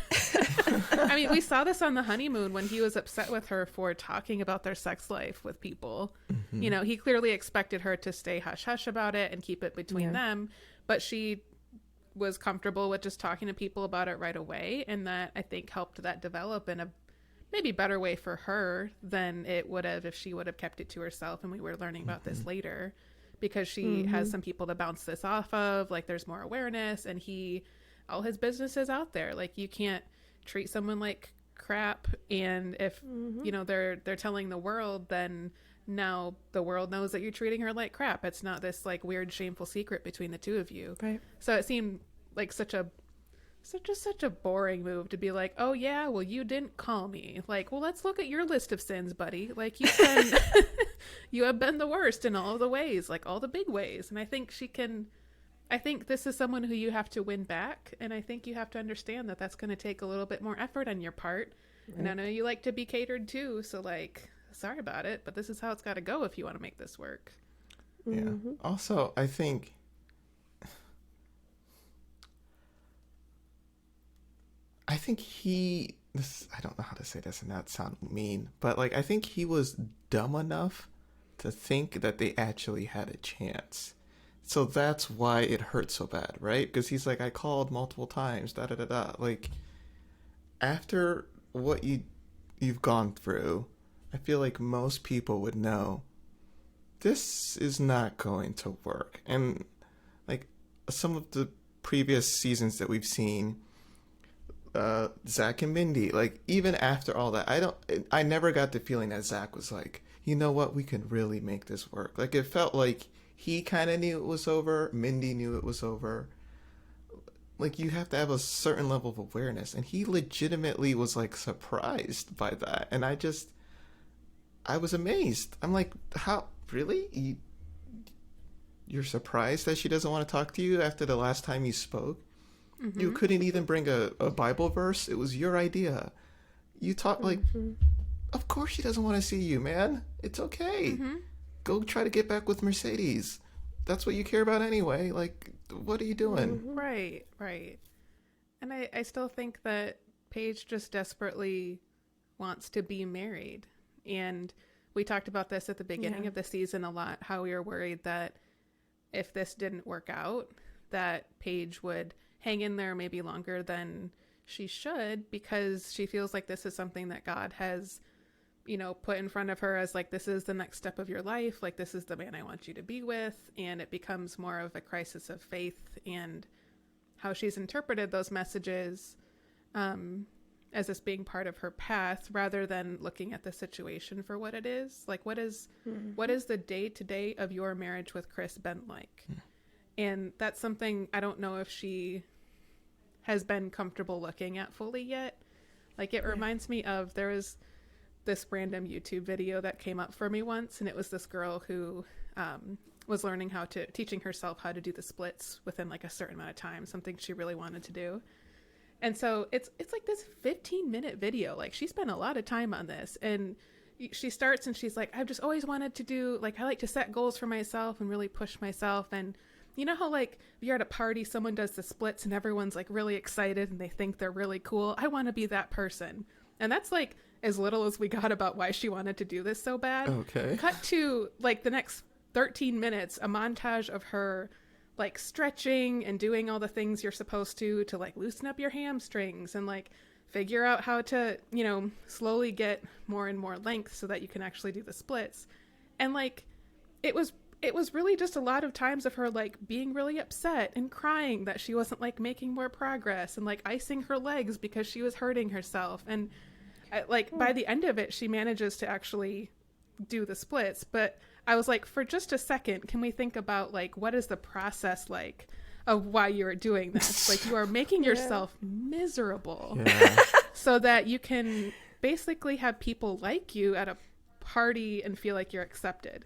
I mean, we saw this on the honeymoon when he was upset with her for talking about their sex life with people. You know, he clearly expected her to stay hush hush about it and keep it between them, but she was comfortable with just talking to people about it right away, and that I think helped that develop in a maybe better way for her than it would have if she would have kept it to herself. And we were learning about this later, because she has some people to bounce this off of. Like, there's more awareness, and all his business is out there. Like, you can't treat someone like crap, and if you know they're telling the world, then now the world knows that you're treating her like crap. It's not this like weird shameful secret between the two of you. Right. So it seemed like such a boring move to be like, oh yeah, well, you didn't call me. Like, well, let's look at your list of sins, buddy. Like, you have been the worst in all of the ways, like all the big ways. And I think I think this is someone who you have to win back. And I think you have to understand that that's going to take a little bit more effort on your part. Right. And I know you like to be catered to. So like, sorry about it, but this is how it's got to go if you want to make this work. Yeah. Also, I think I don't know how to say this and not sound mean, but like, I think he was dumb enough to think that they actually had a chance. So that's why it hurt so bad, right? Because he's like, I called multiple times, da-da-da-da. Like, after what you've gone through, I feel like most people would know this is not going to work. And like some of the previous seasons that we've seen, Zach and Mindy, like, even after all that, I never got the feeling that Zach was like, you know what, we can really make this work. Like, it felt like he kind of knew it was over. Mindy knew it was over. Like, you have to have a certain level of awareness, and he legitimately was like surprised by that. And I was amazed. I'm like, how, really? You're surprised that she doesn't want to talk to you after the last time you spoke? You couldn't even bring a Bible verse. It was your idea. You talk like, of course she doesn't want to see you, man. It's okay. Go try to get back with Mercedes. That's what you care about anyway. Like, what are you doing? Right. And I still think that Paige just desperately wants to be married. And we talked about this at the beginning of the season a lot, how we were worried that if this didn't work out, that Paige would hang in there maybe longer than she should, because she feels like this is something that God has, you know, put in front of her as like, this is the next step of your life. Like, this is the man I want you to be with. And it becomes more of a crisis of faith and how she's interpreted those messages as this being part of her path, rather than looking at the situation for what it is. Like, what is the day-to-day of your marriage with Chris been like? And that's something I don't know if she has been comfortable looking at fully yet. Like, it reminds me of, there was this random YouTube video that came up for me once, and it was this girl who was teaching herself how to do the splits within like a certain amount of time, something she really wanted to do. And so it's like this 15-minute video. Like, she spent a lot of time on this, and she starts and she's like, I've just always wanted to do, like, I like to set goals for myself and really push myself. And you know how, like, you're at a party, someone does the splits and everyone's like really excited and they think they're really cool. I want to be that person. And that's like as little as we got about why she wanted to do this so bad. Okay. Cut to like the next 13 minutes, a montage of her like stretching and doing all the things you're supposed to like loosen up your hamstrings and like figure out how to, you know, slowly get more and more length so that you can actually do the splits. And like, it was really just a lot of times of her like being really upset and crying that she wasn't like making more progress, and like icing her legs because she was hurting herself. And like by the end of it, she manages to actually do the splits. But I was like, for just a second, can we think about like, what is the process like of why you are doing this? Like, you are making yourself miserable so that you can basically have people like you at a party and feel like you're accepted.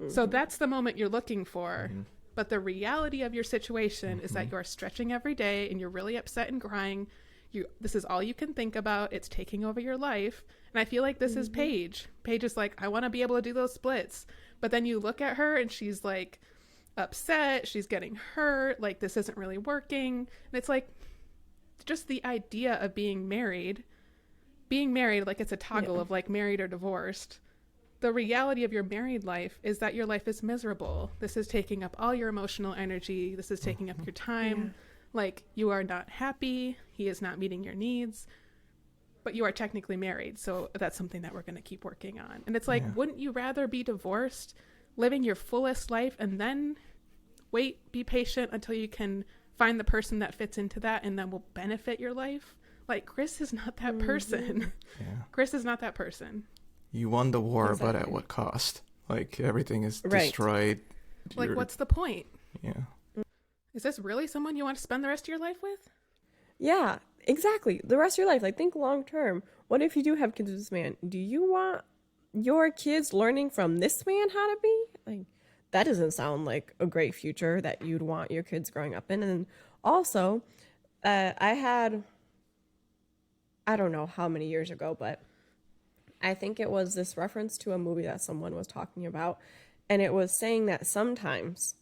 So that's the moment you're looking for. But the reality of your situation is that you're stretching every day and you're really upset and crying. This is all you can think about. It's taking over your life. And I feel like this is Paige. Paige is like, I want to be able to do those splits. But then you look at her and she's like upset. She's getting hurt. Like, this isn't really working. And it's like, just the idea of being married, like it's a toggle of like married or divorced. The reality of your married life is that your life is miserable. This is taking up all your emotional energy. This is taking up your time. Like, you are not happy. He is not meeting your needs, but you are technically married. So that's something that we're going to keep working on. And it's like, wouldn't you rather be divorced, living your fullest life, and then be patient until you can find the person that fits into that and then will benefit your life? Like, Chris is not that person. Chris is not that person. You won the war, but at what cost? Like, everything is destroyed. Like, what's the point? Yeah. Mm-hmm. Is this really someone you want to spend the rest of your life with? Yeah, exactly. The rest of your life. Like, think long term. What if you do have kids with this man? Do you want your kids learning from this man how to be? Like, that doesn't sound like a great future that you'd want your kids growing up in. And also, I don't know how many years ago, but I think it was this reference to a movie that someone was talking about. And it was saying that sometimes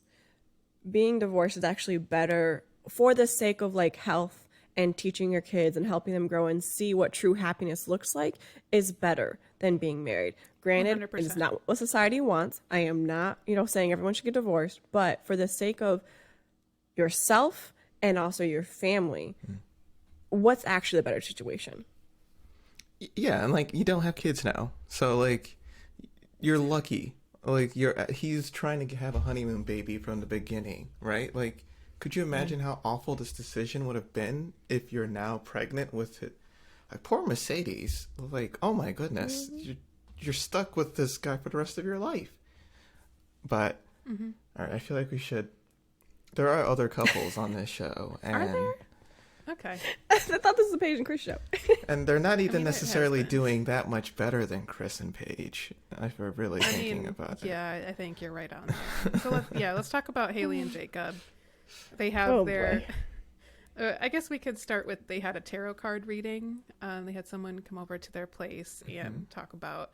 being divorced is actually better for the sake of like health and teaching your kids and helping them grow and see what true happiness looks like is better than being married. Granted, 100%. It's not what society wants. I am not, saying everyone should get divorced, but for the sake of yourself and also your family, what's actually the better situation? Yeah, and like, you don't have kids now, so like, you're lucky. Like, he's trying to have a honeymoon baby from the beginning, right? Like, could you imagine how awful this decision would have been if you're now pregnant with it? Like, poor Mercedes. Like, oh my goodness, you're stuck with this guy for the rest of your life. But all right, I feel like we should. There are other couples on this show, and are there? Okay. I thought this was a Paige and Chris show. And they're not even necessarily doing that much better than Chris and Paige. If we're really thinking about it. Yeah, I think you're right on that. So let's talk about Haley and Jacob. They have I guess we could start with, they had a tarot card reading. They had someone come over to their place and talk about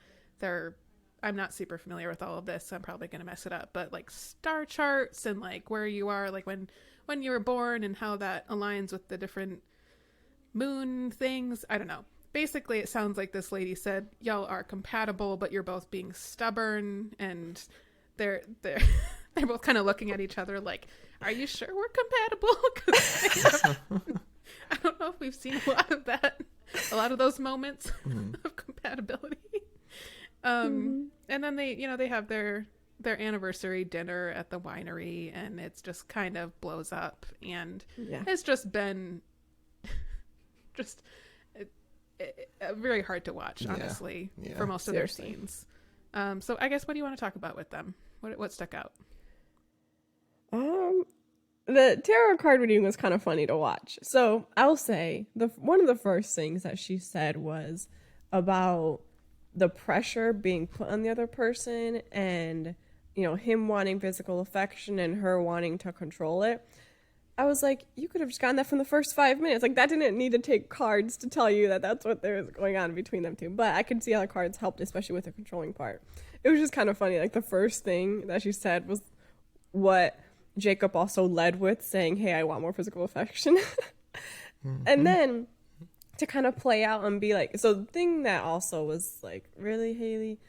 I'm not super familiar with all of this, so I'm probably going to mess it up, but like star charts and like where you are, like when you were born and how that aligns with the different moon things. I don't know. Basically, it sounds like this lady said, y'all are compatible, but you're both being stubborn, and they're both kind of looking at each other like, are you sure we're compatible? 'Cause I don't know if we've seen a lot of that, a lot of those moments of compatibility. And then they have their anniversary dinner at the winery, and it's just kind of blows up, and it's just been just very hard to watch, honestly, for most of their scenes. So I guess, what do you want to talk about with them? What stuck out? The tarot card reading was kind of funny to watch. So I'll say one of the first things that she said was about the pressure being put on the other person, and him wanting physical affection and her wanting to control it. I was like, you could have just gotten that from the first 5 minutes. Like, that didn't need to take cards to tell you that that's what there's going on between them two. But I could see how the cards helped, especially with the controlling part. It was just kind of funny. Like, the first thing that she said was what Jacob also led with, saying, hey, I want more physical affection. And then to kind of play out and be like, so the thing that also was like, really, Haley?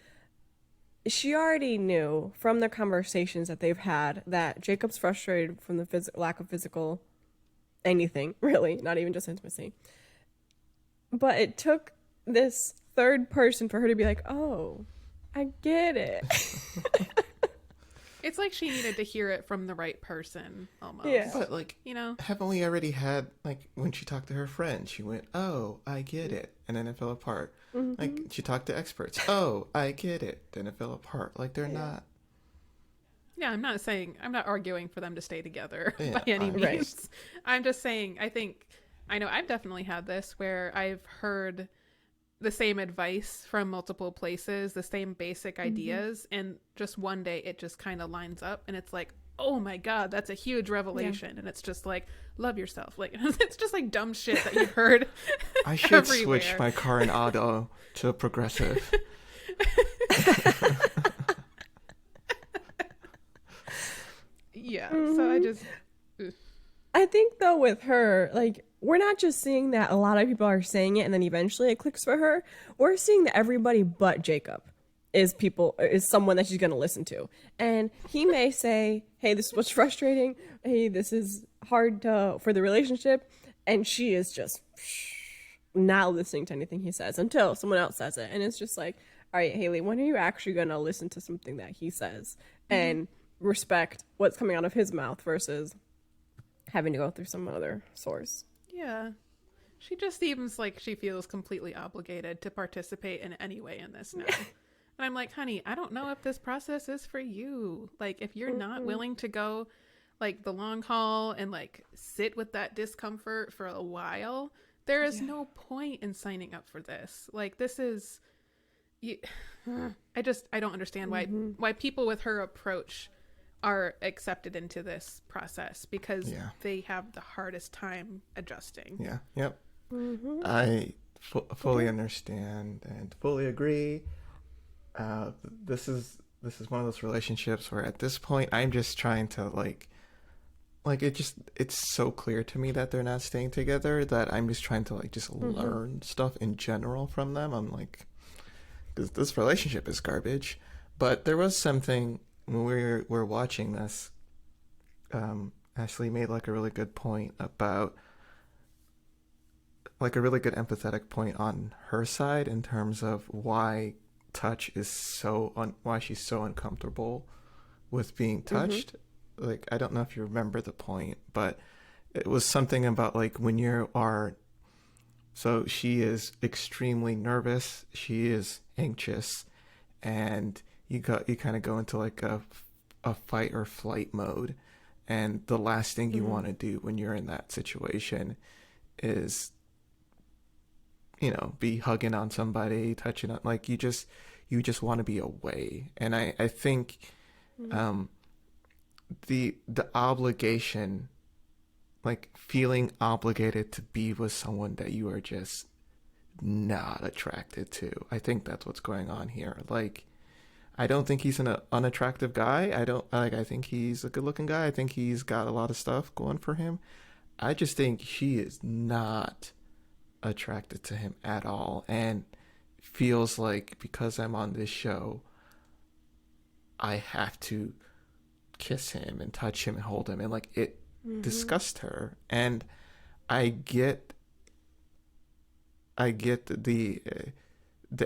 She already knew from the conversations that they've had that Jacob's frustrated from the lack of physical anything, really, not even just intimacy. But it took this third person for her to be like, oh, I get it. It's like she needed to hear it from the right person, almost. Yeah. But, like, haven't we already had, like, when she talked to her friend, she went, oh, I get it. And then it fell apart. Like, she talked to experts. Oh, I get it. Then it fell apart. Like, they're not. Yeah, I'm not arguing for them to stay together by any means. Right. I'm just saying, I know I've definitely had this where I've heard the same advice from multiple places, the same basic ideas, and just one day it just kind of lines up, and it's like, oh my God, that's a huge revelation. And it's just like, love yourself. Like, it's just like dumb shit that you've heard. I should switch my car and auto to progressive. Yeah. So I think though with her, like, we're not just seeing that a lot of people are saying it and then eventually it clicks for her. We're seeing that everybody but Jacob is someone that she's going to listen to. And he may say, hey, this is what's frustrating. Hey, this is hard for the relationship. And she is just not listening to anything he says until someone else says it. And it's just like, all right, Haley, when are you actually going to listen to something that he says and respect what's coming out of his mouth versus having to go through some other source? Yeah. She just seems like she feels completely obligated to participate in any way in this now. And I'm like, honey, I don't know if this process is for you. Like, if you're not willing to go like the long haul and like sit with that discomfort for a while, there is no point in signing up for this. Like, this is, I don't understand why people with her approach are accepted into this process, because they have the hardest time adjusting. Yeah. Yep. I fully understand and fully agree. This is one of those relationships where at this point I'm just trying to like it's so clear to me that they're not staying together that I'm just trying to like just learn stuff in general from them. I'm like, because this relationship is garbage. But there was something when we were watching this. Ashley made like a really good point about like a really good empathetic point on her side in terms of why touch is why she's so uncomfortable with being touched. Like, I don't know if you remember the point, but it was something about like when so she is extremely nervous, she is anxious, and you kind of go into like a fight or flight mode, and the last thing you want to do when you're in that situation is be hugging on somebody, touching on, like, you just want to be away. And I think the obligation, like feeling obligated to be with someone that you are just not attracted to, I think that's what's going on here. Like, I don't think he's an unattractive guy. I think he's a good looking guy. I think he's got a lot of stuff going for him. I just think she is not attracted to him at all, and feels like because I'm on this show I have to kiss him and touch him and hold him, and like it disgusted her. And I get the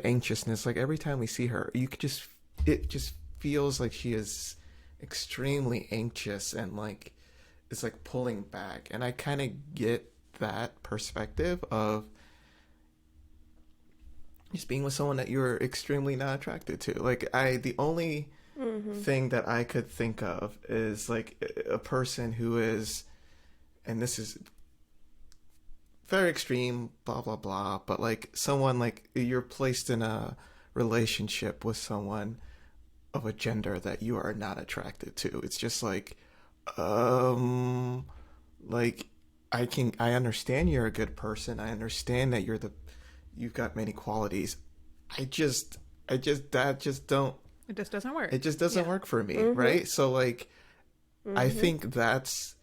anxiousness. Like every time we see her, it just feels like she is extremely anxious and like it's like pulling back. And I kind of get that perspective of just being with someone that you're extremely not attracted to. Like the only thing that I could think of is like a person who is, and this is very extreme, blah blah blah, but like someone, like you're placed in a relationship with someone of a gender that you are not attracted to. It's just like like I understand you're a good person, I understand that you've got many qualities. That just don't, it just doesn't work. it just doesn't work for me, right? So like I think that's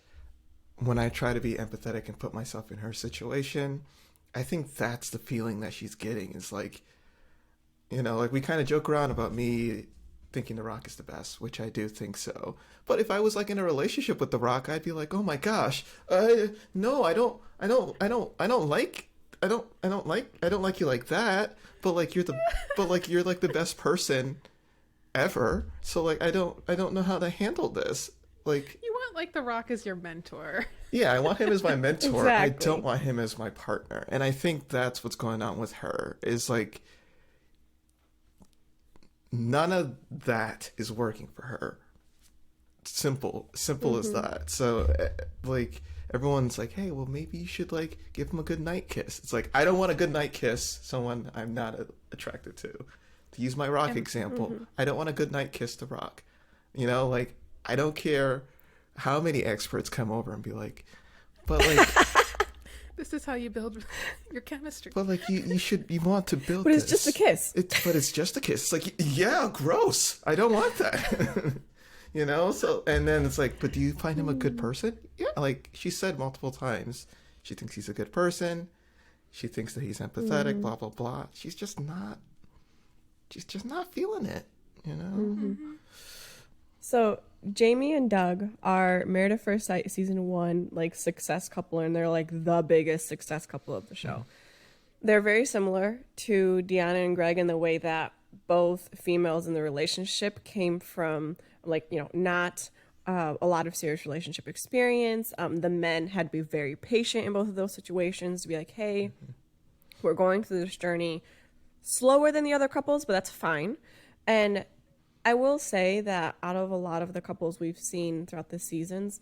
when I try to be empathetic and put myself in her situation, I think that's the feeling that she's getting, is like, you know, like we kind of joke around about me thinking The Rock is the best, which I do think so. But if I was like in a relationship with The Rock, I'd be like, oh my gosh, no, I don't like you like that. But like you're like the best person ever. So like I don't know how to handle this. Like, you want like The Rock as your mentor. Yeah, I want him as my mentor. Exactly. I don't want him as my partner. And I think that's what's going on with her, is like none of that is working for her. Simple as that. So like everyone's like, hey, well maybe you should like give him a good night kiss. It's like, I don't want a good night kiss someone I'm not attracted to. To use my Rock example, I don't want a good night kiss to Rock. You know, like I don't care how many experts come over and be like, but like this is how you build your chemistry. But like you want to build But it's this. just a kiss. But it's just a kiss. It's like, yeah, gross. I don't want that. You know? So, and then it's like, but do you find him a good person? Yeah. Like she said multiple times, she thinks he's a good person. She thinks that he's empathetic, blah, blah, blah. She's just not feeling it, you know? So Jamie and Doug are Married at First Sight season 1, like success couple, and they're like the biggest success couple of the show. They're very similar to Deanna and Greg in the way that both females in the relationship came from, like, you know, not a lot of serious relationship experience. The men had to be very patient in both of those situations to be like, hey, we're going through this journey slower than the other couples, but that's fine. And I will say that out of a lot of the couples we've seen throughout the seasons,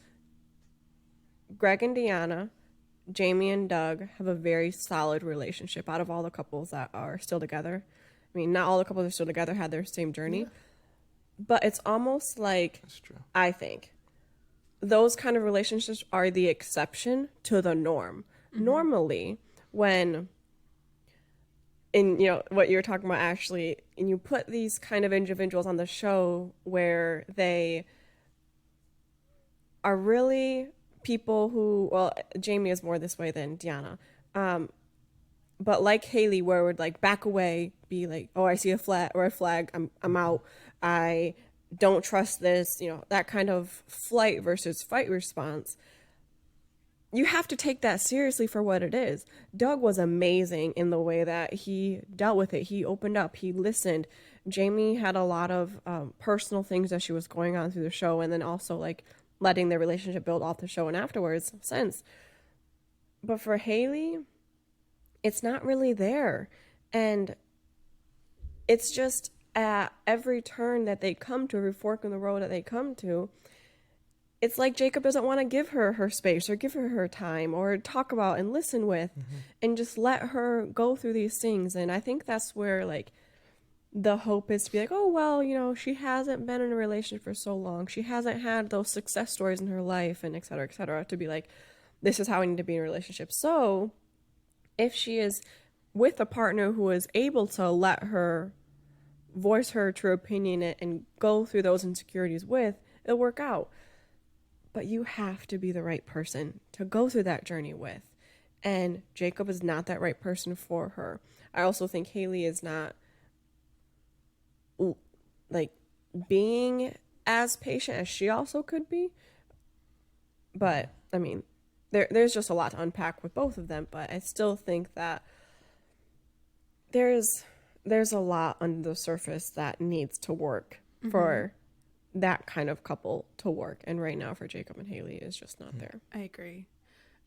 Greg and Deanna, Jamie and Doug have a very solid relationship out of all the couples that are still together. I mean, not all the couples are still together had their same journey, but it's almost like, That's true. I think, those kind of relationships are the exception to the norm. Normally, when, in, you know, what you're talking about, Ashley, and you put these kind of individuals on the show where they are really people who, well, Jamie is more this way than Deanna, but like Haley, where it would like back away, be like, oh, I see a red flag, I'm out, I don't trust this, you know, that kind of flight versus fight response. You have to take that seriously for what it is. Doug was amazing in the way that he dealt with it. He opened up, he listened. Jamie had a lot of personal things that she was going on through the show, and then also like letting their relationship build off the show and afterwards since. But for Haley, it's not really there. And it's just at every turn that they come to, every fork in the road that they come to, it's like Jacob doesn't want to give her her space or give her her time or talk about and listen with and just let her go through these things. And I think that's where like the hope is to be like, oh, well, you know, she hasn't been in a relationship for so long. She hasn't had those success stories in her life and et cetera, to be like, this is how I need to be in a relationship. So if she is with a partner who is able to let her voice her true opinion and go through those insecurities with, it'll work out. But you have to be the right person to go through that journey with. And Jacob is not that right person for her. I also think Haley is not like being as patient as she also could be. But I mean, there's just a lot to unpack with both of them, but I still think that there's a lot under the surface that needs to work for that kind of couple to work. And right now for Jacob and Haley is just not there. I agree.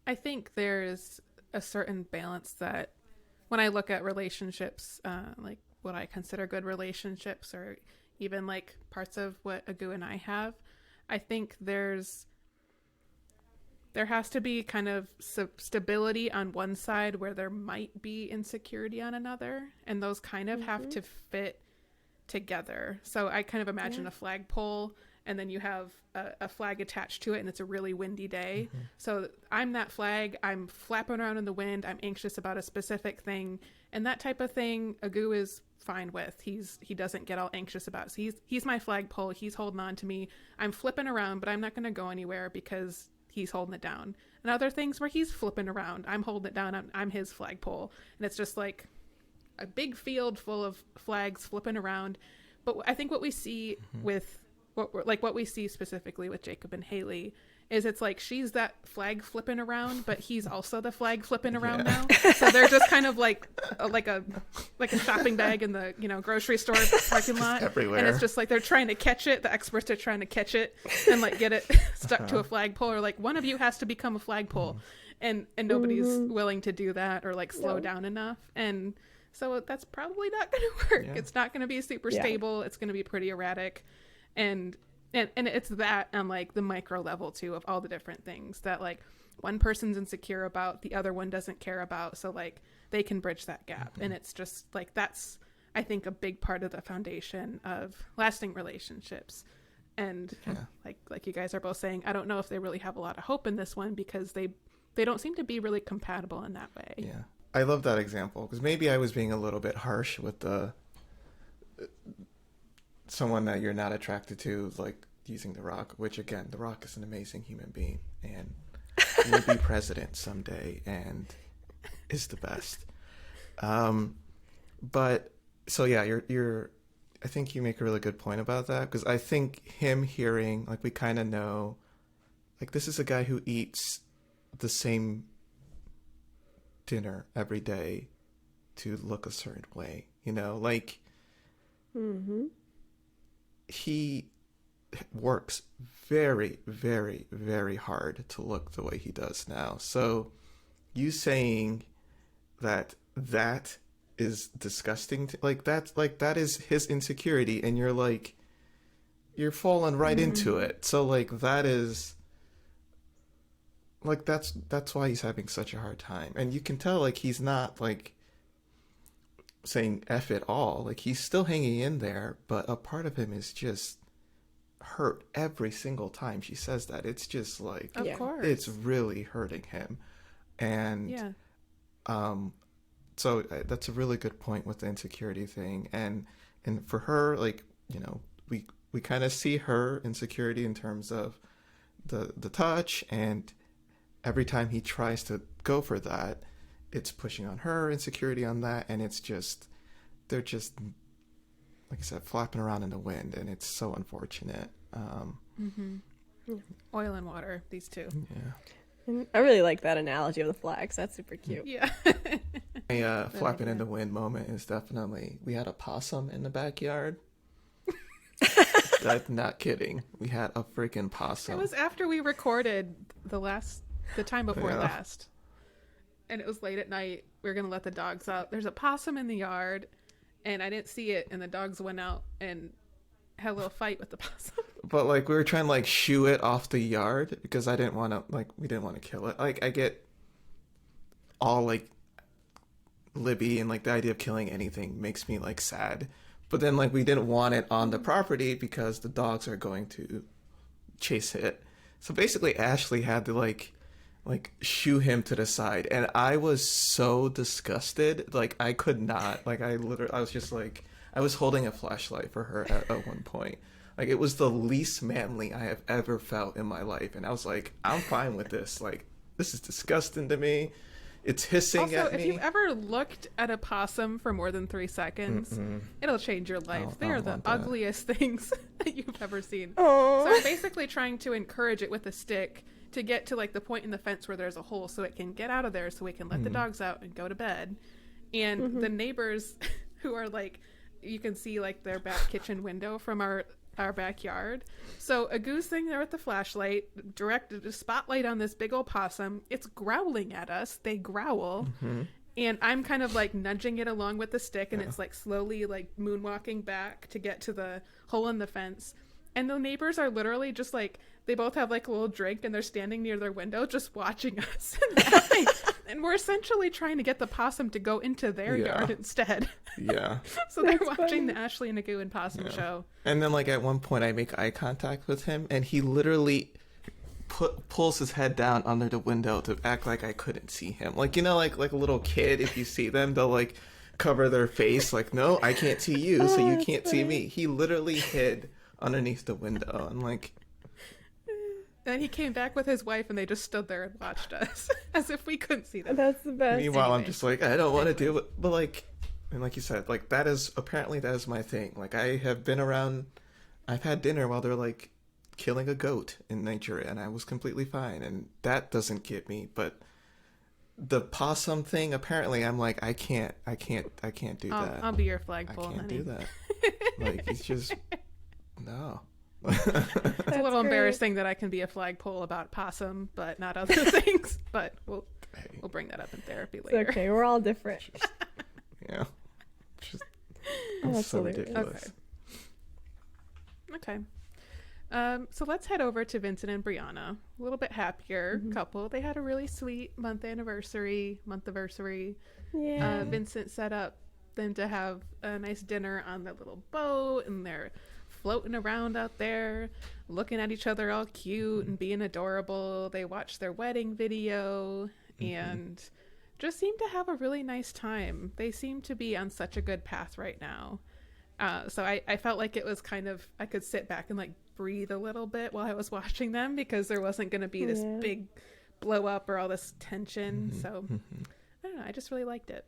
I think there's a certain balance that when I look at relationships, like what I consider good relationships, or even like parts of what Agu and I have, I think there has to be kind of stability on one side where there might be insecurity on another, and those kind of have to fit together. So I kind of imagine a flagpole, and then you have a flag attached to it, and it's a really windy day. So I'm that flag. I'm flapping around in the wind. I'm anxious about a specific thing, and that type of thing Agu is fine with. He doesn't get all anxious about it. So he's my flagpole. He's holding on to me. I'm flipping around, but I'm not going to go anywhere because he's holding it down. And other things where he's flipping around, I'm holding it down. I'm his flagpole, and it's just like a big field full of flags flipping around. But I think what we see with what we see specifically with Jacob and Haley is it's like she's that flag flipping around, but he's also the flag flipping around now. So they're just kind of like a shopping bag in the grocery store parking lot, everywhere. And it's just like they're trying to catch it. The experts are trying to catch it and like get it stuck to a flagpole, or like one of you has to become a flagpole, and nobody's willing to do that or like slow down enough. And so that's probably not going to work. It's not going to be super stable. It's going to be pretty erratic. And it's that on like the micro level too, of all the different things that like one person's insecure about, the other one doesn't care about. So like they can bridge that gap. And it's just like, that's, I think, a big part of the foundation of lasting relationships. And like you guys are both saying, I don't know if they really have a lot of hope in this one because they don't seem to be really compatible in that way. Yeah. I love that example because maybe I was being a little bit harsh with the someone that you're not attracted to, like using The Rock, which again, The Rock is an amazing human being and will be president someday and is the best. But so yeah, I think you make a really good point about that, because I think him hearing, like, we kind of know, like, this is a guy who eats the same dinner every day to look a certain way, like he works very, very, very hard to look the way he does now. So you saying that is disgusting that is his insecurity, and you're falling right into it. So like that is like that's why he's having such a hard time. And you can tell like he's not like saying F it all. Like he's still hanging in there, but a part of him is just hurt every single time she says that. It's just like, of course, it's really hurting him. And so that's a really good point with the insecurity thing. And for her, like, we kind of see her insecurity in terms of the touch, and every time he tries to go for that, it's pushing on her insecurity on that, and it's just, they're just, like I said, flapping around in the wind, and it's so unfortunate. Oil and water, these two. Yeah. I really like that analogy of the flags. That's super cute. Yeah. A flapping in the wind moment is definitely, we had a possum in the backyard. I'm not kidding. We had a freaking possum. It was after we recorded the time before last. And it was late at night. We were going to let the dogs out. There's a possum in the yard, and I didn't see it, and the dogs went out and had a little fight with the possum. But like we were trying to like shoo it off the yard because we didn't want to kill it. Like I get all like Libby, and like the idea of killing anything makes me like sad. But then like we didn't want it on the property because the dogs are going to chase it. So basically Ashley had to like shoo him to the side, and I was so disgusted. Like I could not, like I was just like, I was holding a flashlight for her at one point. Like it was the least manly I have ever felt in my life, and I was like, I'm fine with this. Like this is disgusting to me. it's hissing also, at me. if you've ever looked at a possum for more than 3 seconds, it'll change your life. They are the ugliest things that you've ever seen. Oh. So I'm basically trying to encourage it with a stick to get to like the point in the fence where there's a hole so it can get out of there so we can let the dogs out and go to bed. And the neighbors who are like, you can see like their back kitchen window from our backyard. So a goose thing there with the flashlight, directed a spotlight on this big old possum. It's growling at us. They growl. And I'm kind of like nudging it along with the stick, and it's like slowly like moonwalking back to get to the hole in the fence. And the neighbors are literally just like, they both have like a little drink and they're standing near their window just watching us and laughing. And we're essentially trying to get the possum to go into their yard instead. Yeah. So they're watching the Ashley and Nagu and Possum show. And then like at one point I make eye contact with him and he literally pulls his head down under the window to act like I couldn't see him. Like, you know, like a little kid, if you see them, they'll like cover their face like, no, I can't see you, so you can't see me. He literally hid underneath the window. I'm like... And he came back with his wife and they just stood there and watched us as if we couldn't see them. That's the best. Meanwhile, I'm just like, I don't want to do it. But like, and like you said, like that is my thing. Like I have been around, I've had dinner while they're like killing a goat in nature and I was completely fine. And that doesn't get me. But the possum thing, apparently I'm like, I can't do that. I'll be your flagpole. I can't do that. Like, it's just, no. It's a little embarrassing that I can be a flagpole about possum, but not other things. But we'll bring that up in therapy later. It's okay, we're all different. Yeah. Just, that's so hilarious. ridiculous. Okay. So let's head over to Vincent and Brianna. A little bit happier couple. They had a really sweet Monthiversary. Yeah. Vincent set up them to have a nice dinner on their little boat, and they're floating around out there, looking at each other all cute and being adorable. They watched their wedding video and just seem to have a really nice time. They seem to be on such a good path right now. So I felt like it was kind of, I could sit back and like breathe a little bit while I was watching them because there wasn't going to be this big blow up or all this tension. So I don't know. I just really liked it.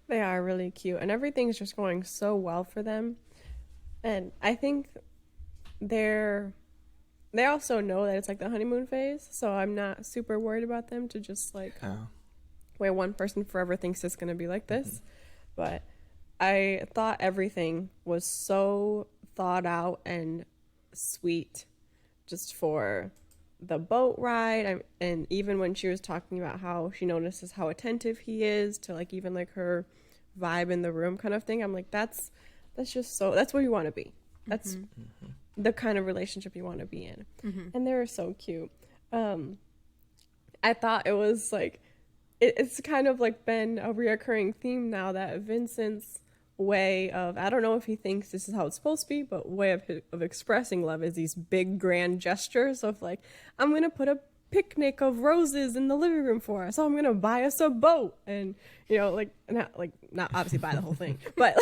They are really cute and everything's just going so well for them. And I think they also know that it's like the honeymoon phase, so I'm not super worried about them to just like where one person forever thinks it's going to be like this. But I thought everything was so thought out and sweet just for the boat ride. And even when she was talking about how she notices how attentive he is to like even like her vibe in the room kind of thing, I'm like, that's just so, that's where you want to be. That's the kind of relationship you want to be in. And they were so cute. I thought it was like, it's kind of like been a reoccurring theme now that Vincent's way of, I don't know if he thinks this is how it's supposed to be, but way of expressing love is these big grand gestures of like, I'm going to put a picnic of roses in the living room for us. So I'm gonna buy us a boat, and you know, not obviously buy the whole thing, but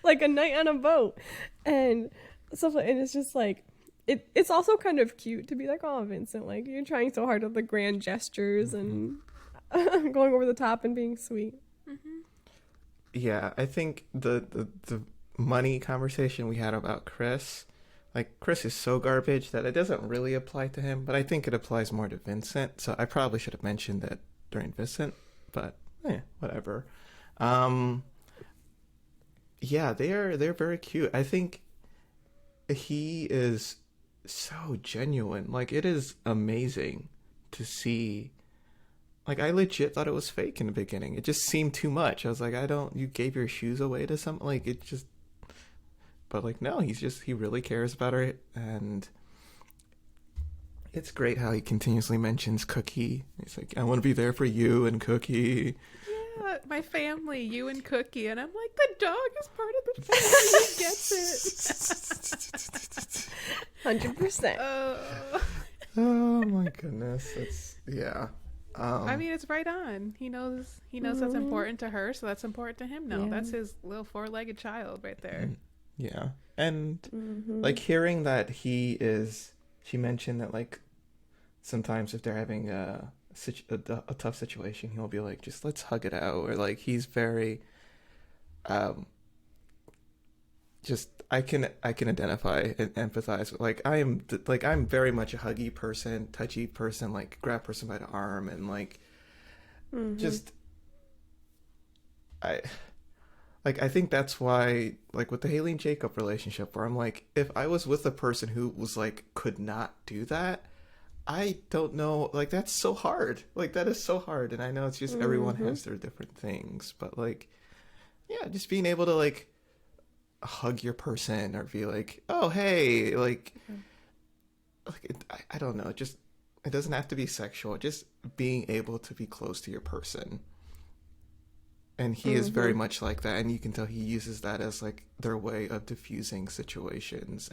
like a night on a boat and stuff. And it's just like it's also kind of cute to be like, oh, Vincent, like you're trying so hard with the grand gestures and going over the top and being sweet. Yeah, I think the money conversation we had about Chris. Like, Chris is so garbage that it doesn't really apply to him, but I think it applies more to Vincent, so I probably should have mentioned that during Vincent, but whatever. Yeah, they're very cute. I think he is so genuine. Like, it is amazing to see. Like, I legit thought it was fake in the beginning. It just seemed too much. I was like, you gave your shoes away to some, like, it just... But like, no, he really cares about her, and it's great how he continuously mentions Cookie. He's like, I want to be there for you and Cookie. Yeah, my family, you and Cookie. And I'm like, the dog is part of the family. He gets it. 100%. Oh my goodness. It's, yeah. I mean, it's right on. He knows that's important to her, so that's important to him now. Yeah. That's his little 4-legged child right there. Yeah. And like hearing that she mentioned that like sometimes if they're having a a tough situation, he'll be like, just let's hug it out. Or like, he's very, just, I can identify and empathize with, like, I'm very much a huggy person, touchy person, like grab person by the arm and like, just, I think that's why, like with the Haley and Jacob relationship, where I'm like, if I was with a person who was like, could not do that, I don't know, like that's so hard. Like that is so hard. And I know it's just everyone has their different things, but like, yeah, just being able to like hug your person or be like, oh, hey, like I don't know, just, it doesn't have to be sexual, just being able to be close to your person. And he is very much like that, and you can tell he uses that as like their way of diffusing situations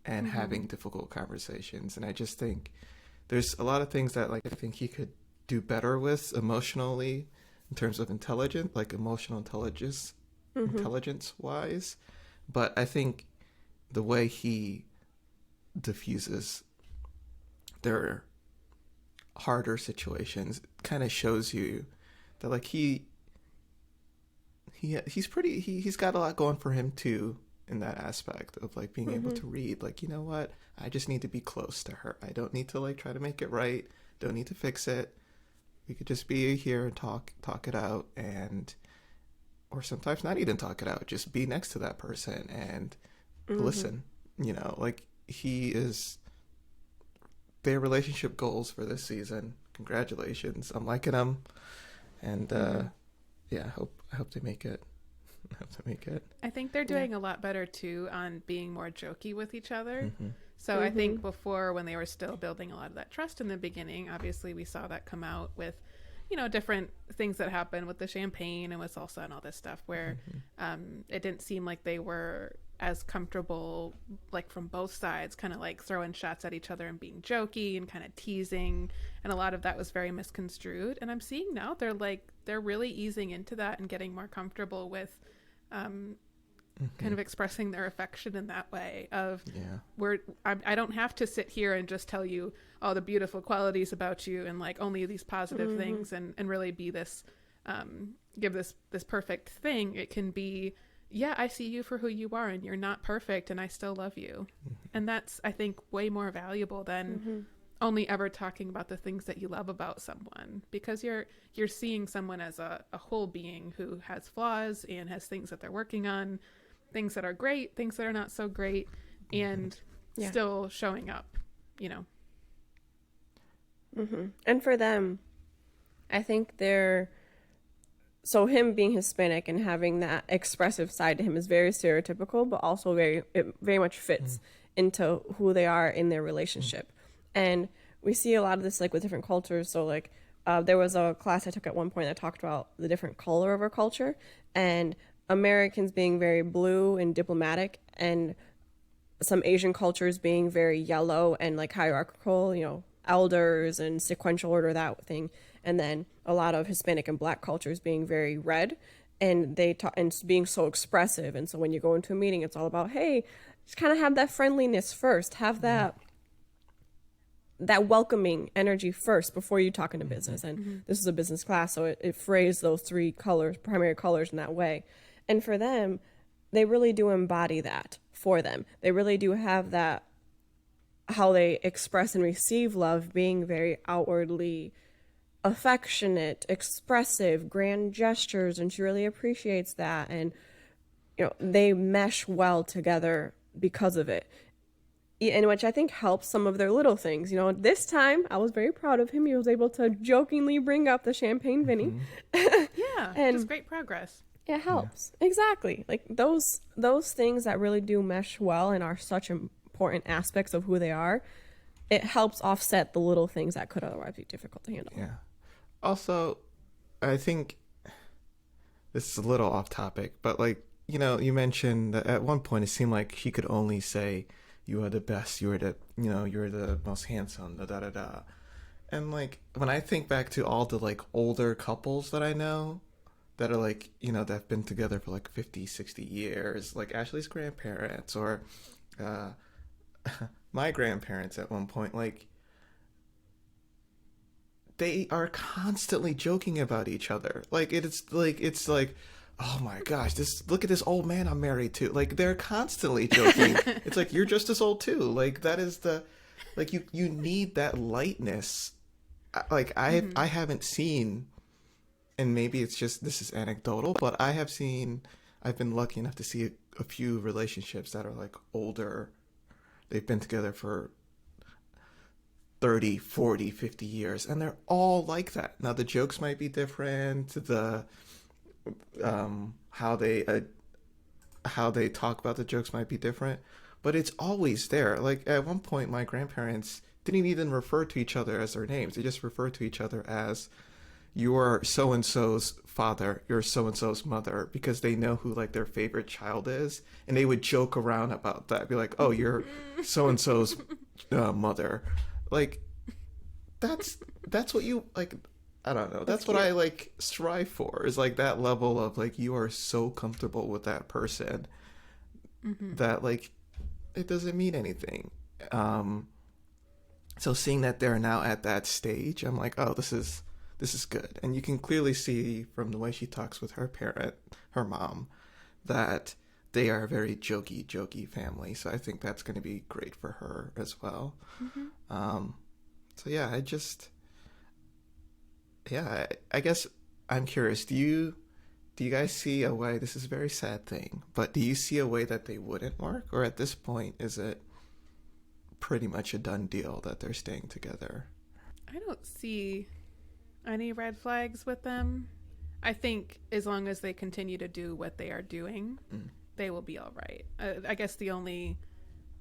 and having difficult conversations. And I just think there's a lot of things that like I think he could do better with emotionally in terms of intelligence, like emotional intelligence wise. But I think the way he diffuses their harder situations kind of shows you that like he's got a lot going for him too, in that aspect of like being able to read, like, you know what, I just need to be close to her. I don't need to like try to make it right, don't need to fix it. We could just be here and talk it out, and or sometimes not even talk it out, just be next to that person and listen, you know, like he is their relationship goals for this season. Congratulations, I'm liking them. And yeah, I hope they make it. I hope they make it. I think they're doing a lot better too on being more jokey with each other. So I think before, when they were still building a lot of that trust in the beginning, obviously we saw that come out with, you know, different things that happened with the champagne and with salsa and all this stuff, where it didn't seem like they were as comfortable, like from both sides, kind of like throwing shots at each other and being jokey and kind of teasing, and a lot of that was very misconstrued. And I'm seeing now they're really easing into that and getting more comfortable with kind of expressing their affection in that way of I don't have to sit here and just tell you all the beautiful qualities about you and like only these positive things and really be this give this perfect thing. It can be, yeah, I see you for who you are and you're not perfect and I still love you. And that's, I think, way more valuable than only ever talking about the things that you love about someone, because you're seeing someone as a whole being who has flaws and has things that they're working on, things that are great, things that are not so great, and still showing up, you know. And for them, I think so him being Hispanic and having that expressive side to him is very stereotypical, but also it very much fits into who they are in their relationship. And we see a lot of this like with different cultures. So like there was a class I took at one point that talked about the different color of our culture, and Americans being very blue and diplomatic, and some Asian cultures being very yellow and like hierarchical, you know, elders and sequential order, that thing. And then a lot of Hispanic and Black cultures being very red, and and being so expressive. And so when you go into a meeting, it's all about, hey, just kind of have that friendliness first, have that welcoming energy first before you talk into business. And this is a business class, so it phrased those three primary colors in that way. And for them, they really do embody that for them. They really do have that, how they express and receive love, being very outwardly affectionate, expressive, grand gestures, and she really appreciates that. And, you know, they mesh well together because of it. And which I think helps some of their little things. You know, this time I was very proud of him. He was able to jokingly bring up the champagne Vinny. Yeah, and just great progress. It helps. Exactly. Like those things that really do mesh well and are such important aspects of who they are, it helps offset the little things that could otherwise be difficult to handle. Yeah. Also, I think this is a little off topic, but like, you know, you mentioned that at one point it seemed like he could only say, you are the best, you're the most handsome, da da da. And like, when I think back to all the like older couples that I know that are like, you know, that have been together for like 50, 60 years, like Ashley's grandparents or my grandparents at one point, like they are constantly joking about each other. Like it's like, oh my gosh, look at this old man I'm married to. Like they're constantly joking. It's like, you're just as old too. Like that is like you need that lightness. Like I haven't seen, and maybe it's just, this is anecdotal, but I've been lucky enough to see a few relationships that are like older. They've been together for 30, 40, 50 years, and they're all like that. Now the jokes might be different, the how they talk about the jokes might be different, but it's always there. Like at one point my grandparents didn't even refer to each other as their names. They just referred to each other as, you're so and so's father, you're so and so's mother, because they know who like their favorite child is, and they would joke around about that. Be like, oh, you're so and so's mother. Like that's what you like. I don't know. That's what I like strive for, is like that level of like, you are so comfortable with that person that like it doesn't mean anything. So seeing that they're now at that stage, I'm like, oh, this is good. And you can clearly see from the way she talks with her mom, that they are a very jokey family. So I think that's going to be great for her as well. So yeah, I guess I'm curious. Do you guys see a way, this is a very sad thing, but do you see a way that they wouldn't work? Or at this point, is it pretty much a done deal that they're staying together? I don't see any red flags with them. I think as long as they continue to do what they are doing, they will be all right. I guess the only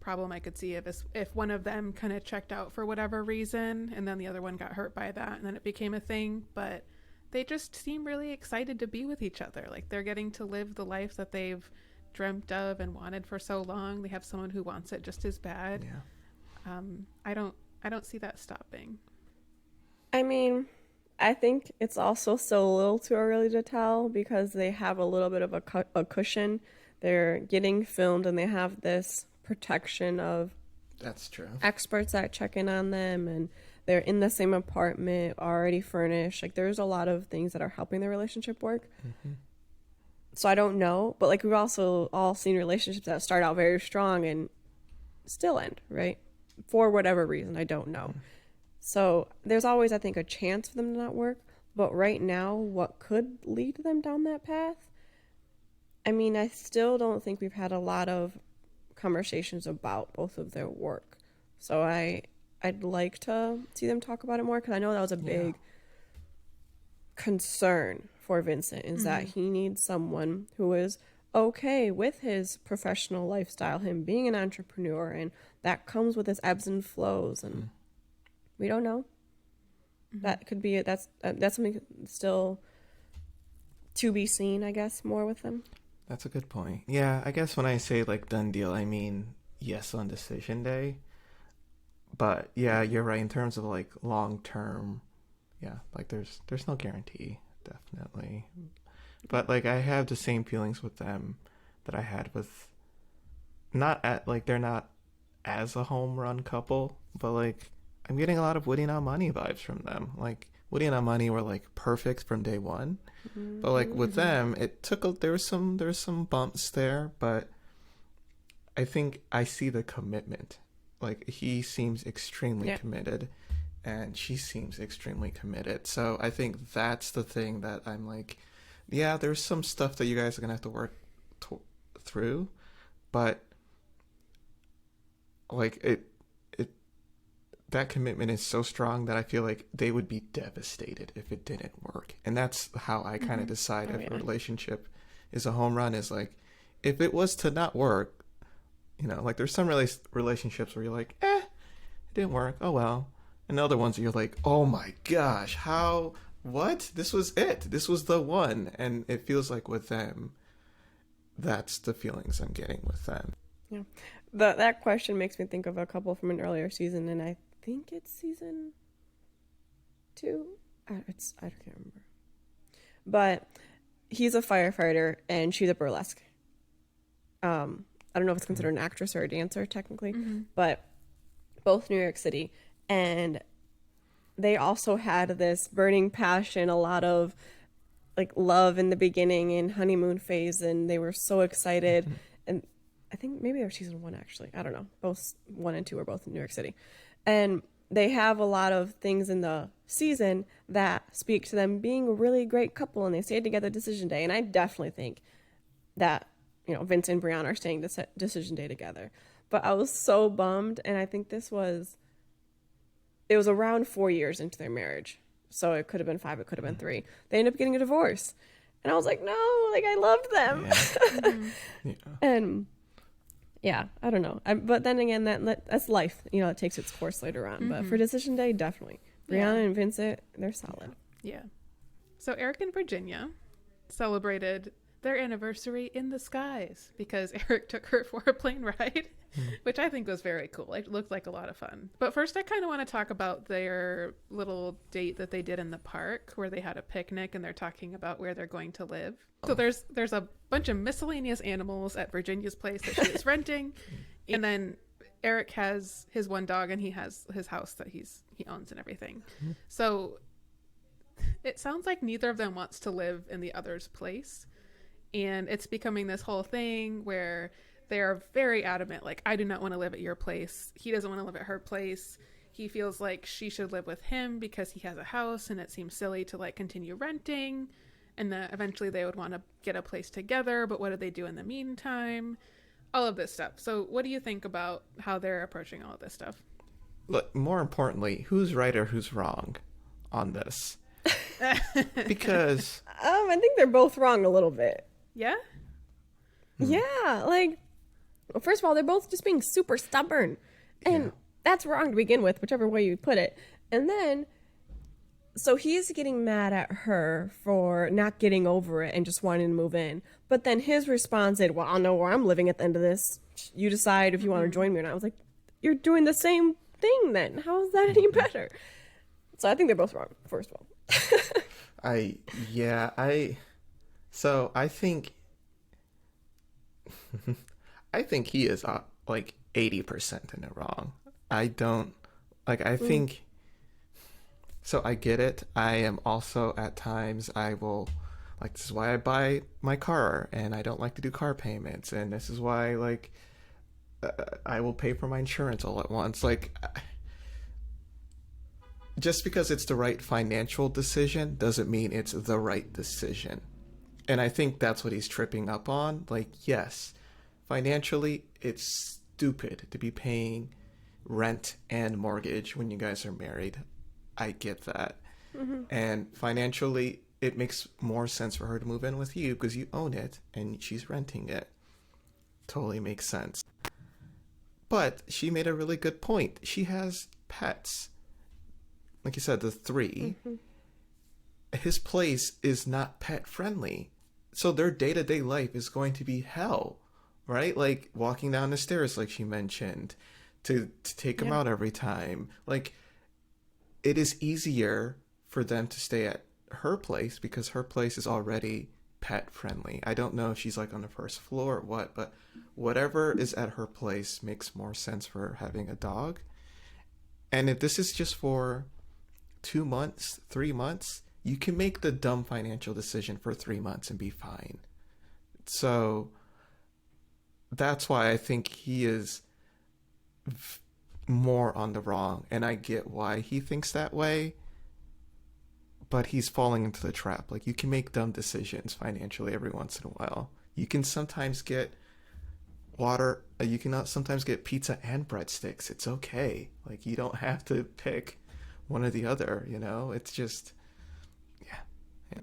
problem I could see is if one of them kind of checked out for whatever reason, and then the other one got hurt by that, and then it became a thing. But they just seem really excited to be with each other. Like they're getting to live the life that they've dreamt of and wanted for so long. They have someone who wants it just as bad. Yeah. I don't see that stopping. I mean, I think it's also still a little too early to tell, because they have a little bit of a cushion. They're getting filmed, and they have this protection of, that's true, experts that check in on them, and they're in the same apartment, already furnished. Like there's a lot of things that are helping the relationship work. So I don't know, but like we've also all seen relationships that start out very strong and still end, right? For whatever reason, I don't know. So there's always, I think, a chance for them to not work. But right now, what could lead them down that path? I mean, I still don't think we've had a lot of conversations about both of their work. So I'd like to see them talk about it more, because I know that was a big concern for Vincent, is that he needs someone who is okay with his professional lifestyle, him being an entrepreneur, and that comes with his ebbs and flows, and we don't know. That could be it. That's something still to be seen, I guess, more with them. That's a good point. Yeah, I guess when I say like done deal, I mean yes on decision day. But yeah, you're right in terms of like long term. Yeah, like there's no guarantee, definitely. But like I have the same feelings with them that I had with, not at like, they're not as a home run couple, but like I'm getting a lot of Woody and Amani vibes from them. Like Woody and Amani were like perfect from day one, but like with them, it took there was some bumps there, but I think I see the commitment. Like he seems extremely committed, and she seems extremely committed. So I think that's the thing that I'm like, yeah, there's some stuff that you guys are gonna have to work through, but like it that commitment is so strong that I feel like they would be devastated if it didn't work. And that's how I kind of decide if a relationship is a home run, is like, if it was to not work, you know, like there's some relationships where you're like, it didn't work, oh well. And other ones you're like, oh my gosh, what? This was it. This was the one. And it feels like with them, that's the feelings I'm getting with them. Yeah. That question makes me think of a couple from an earlier season, and I think it's season 2. I can't remember. But he's a firefighter and she's a burlesque. I don't know if it's considered an actress or a dancer technically, but both New York City. And they also had this burning passion, a lot of like love in the beginning and honeymoon phase, and they were so excited. And I think maybe they were season 1 actually. I don't know. Both 1 and 2 are both in New York City, and they have a lot of things in the season that speak to them being a really great couple, and they stayed together decision day. And I definitely think that, you know, Vince and Brianna are staying decision day together. But I was so bummed, and I think it was around 4 years into their marriage. So it could have been 5, it could have been 3. They ended up getting a divorce. And I was like, no, like I loved them. Yeah. And yeah, I don't know. But then again, that's life. You know, it takes its course later on. But for decision day, definitely. Brianna and Vincent, they're solid. Yeah. So Eric and Virginia celebrated their anniversary in the skies because Eric took her for a plane ride, which I think was very cool. It looked like a lot of fun. But first, I kind of want to talk about their little date that they did in the park where they had a picnic and they're talking about where they're going to live. So there's a bunch of miscellaneous animals at Virginia's place that she is renting. And then Eric has his one dog and he has his house that he owns and everything. So it sounds like neither of them wants to live in the other's place. And it's becoming this whole thing where they are very adamant, like, I do not want to live at your place. He doesn't want to live at her place. He feels like she should live with him because he has a house and it seems silly to like continue renting. And then eventually they would want to get a place together, but what do they do in the meantime? All of this stuff. So what do you think about how they're approaching all of this stuff? Look, more importantly, who's right or who's wrong on this? Because I think they're both wrong a little bit. Yeah? Yeah, like, well, first of all, they're both just being super stubborn. And that's wrong to begin with, whichever way you put it. And then, so he's getting mad at her for not getting over it and just wanting to move in. But then his response is, well, I'll know where I'm living at the end of this. You decide if you want to join me or not. I was like, you're doing the same thing then. How is that any better? So I think they're both wrong, first of all. So I think he is like 80% in it wrong. I don't like, I think, so I get it. I am also at times I will like, this is why I buy my car and I don't like to do car payments. And this is why like I will pay for my insurance all at once. Like, just because it's the right financial decision doesn't mean it's the right decision. And I think that's what he's tripping up on. Like, yes, financially, it's stupid to be paying rent and mortgage when you guys are married. I get that. And financially, it makes more sense for her to move in with you because you own it and she's renting it. Totally makes sense. But she made a really good point. She has pets. Like you said, the 3. His place is not pet friendly. So their day-to-day life is going to be hell, right? Like walking down the stairs, like she mentioned, to take him out every time. Like, it is easier for them to stay at her place because her place is already pet friendly. I don't know if she's like on the first floor or what, but whatever is at her place makes more sense for her having a dog. And if this is just for 2 months, 3 months, you can make the dumb financial decision for 3 months and be fine. So that's why I think he is more on the wrong, and I get why he thinks that way, but he's falling into the trap. Like, you can make dumb decisions financially every once in a while. You can sometimes get water, you can sometimes get pizza and breadsticks. It's okay. Like, you don't have to pick one or the other, you know? It's just, yeah.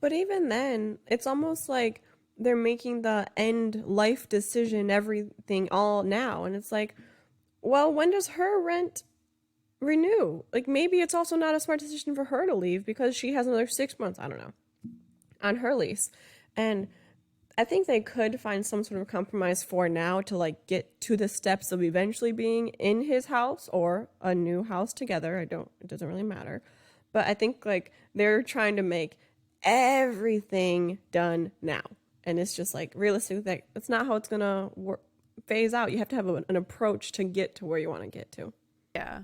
But even then, it's almost like they're making the end life decision, everything all now. And it's like, well, when does her rent renew? Like, maybe it's also not a smart decision for her to leave because she has another 6 months, I don't know, on her lease. And I think they could find some sort of compromise for now to like get to the steps of eventually being in his house or a new house together. It doesn't really matter. But I think like they're trying to make everything done now. And it's just like realistic that it's not how it's going to phase out. You have to have an approach to get to where you want to get to. Yeah.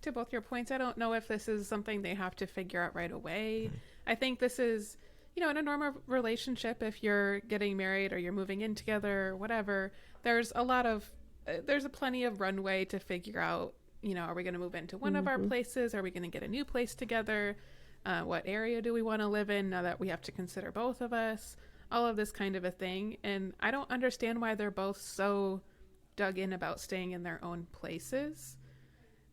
to both your points, I don't know if this is something they have to figure out right away. I think this is, in a normal relationship, if you're getting married or you're moving in together or whatever, there's a plenty of runway to figure out, are we going to move into one of our places? Are we going to get a new place together? What area do we want to live in now that we have to consider both of us? All of this kind of a thing. And I don't understand why they're both so dug in about staying in their own places.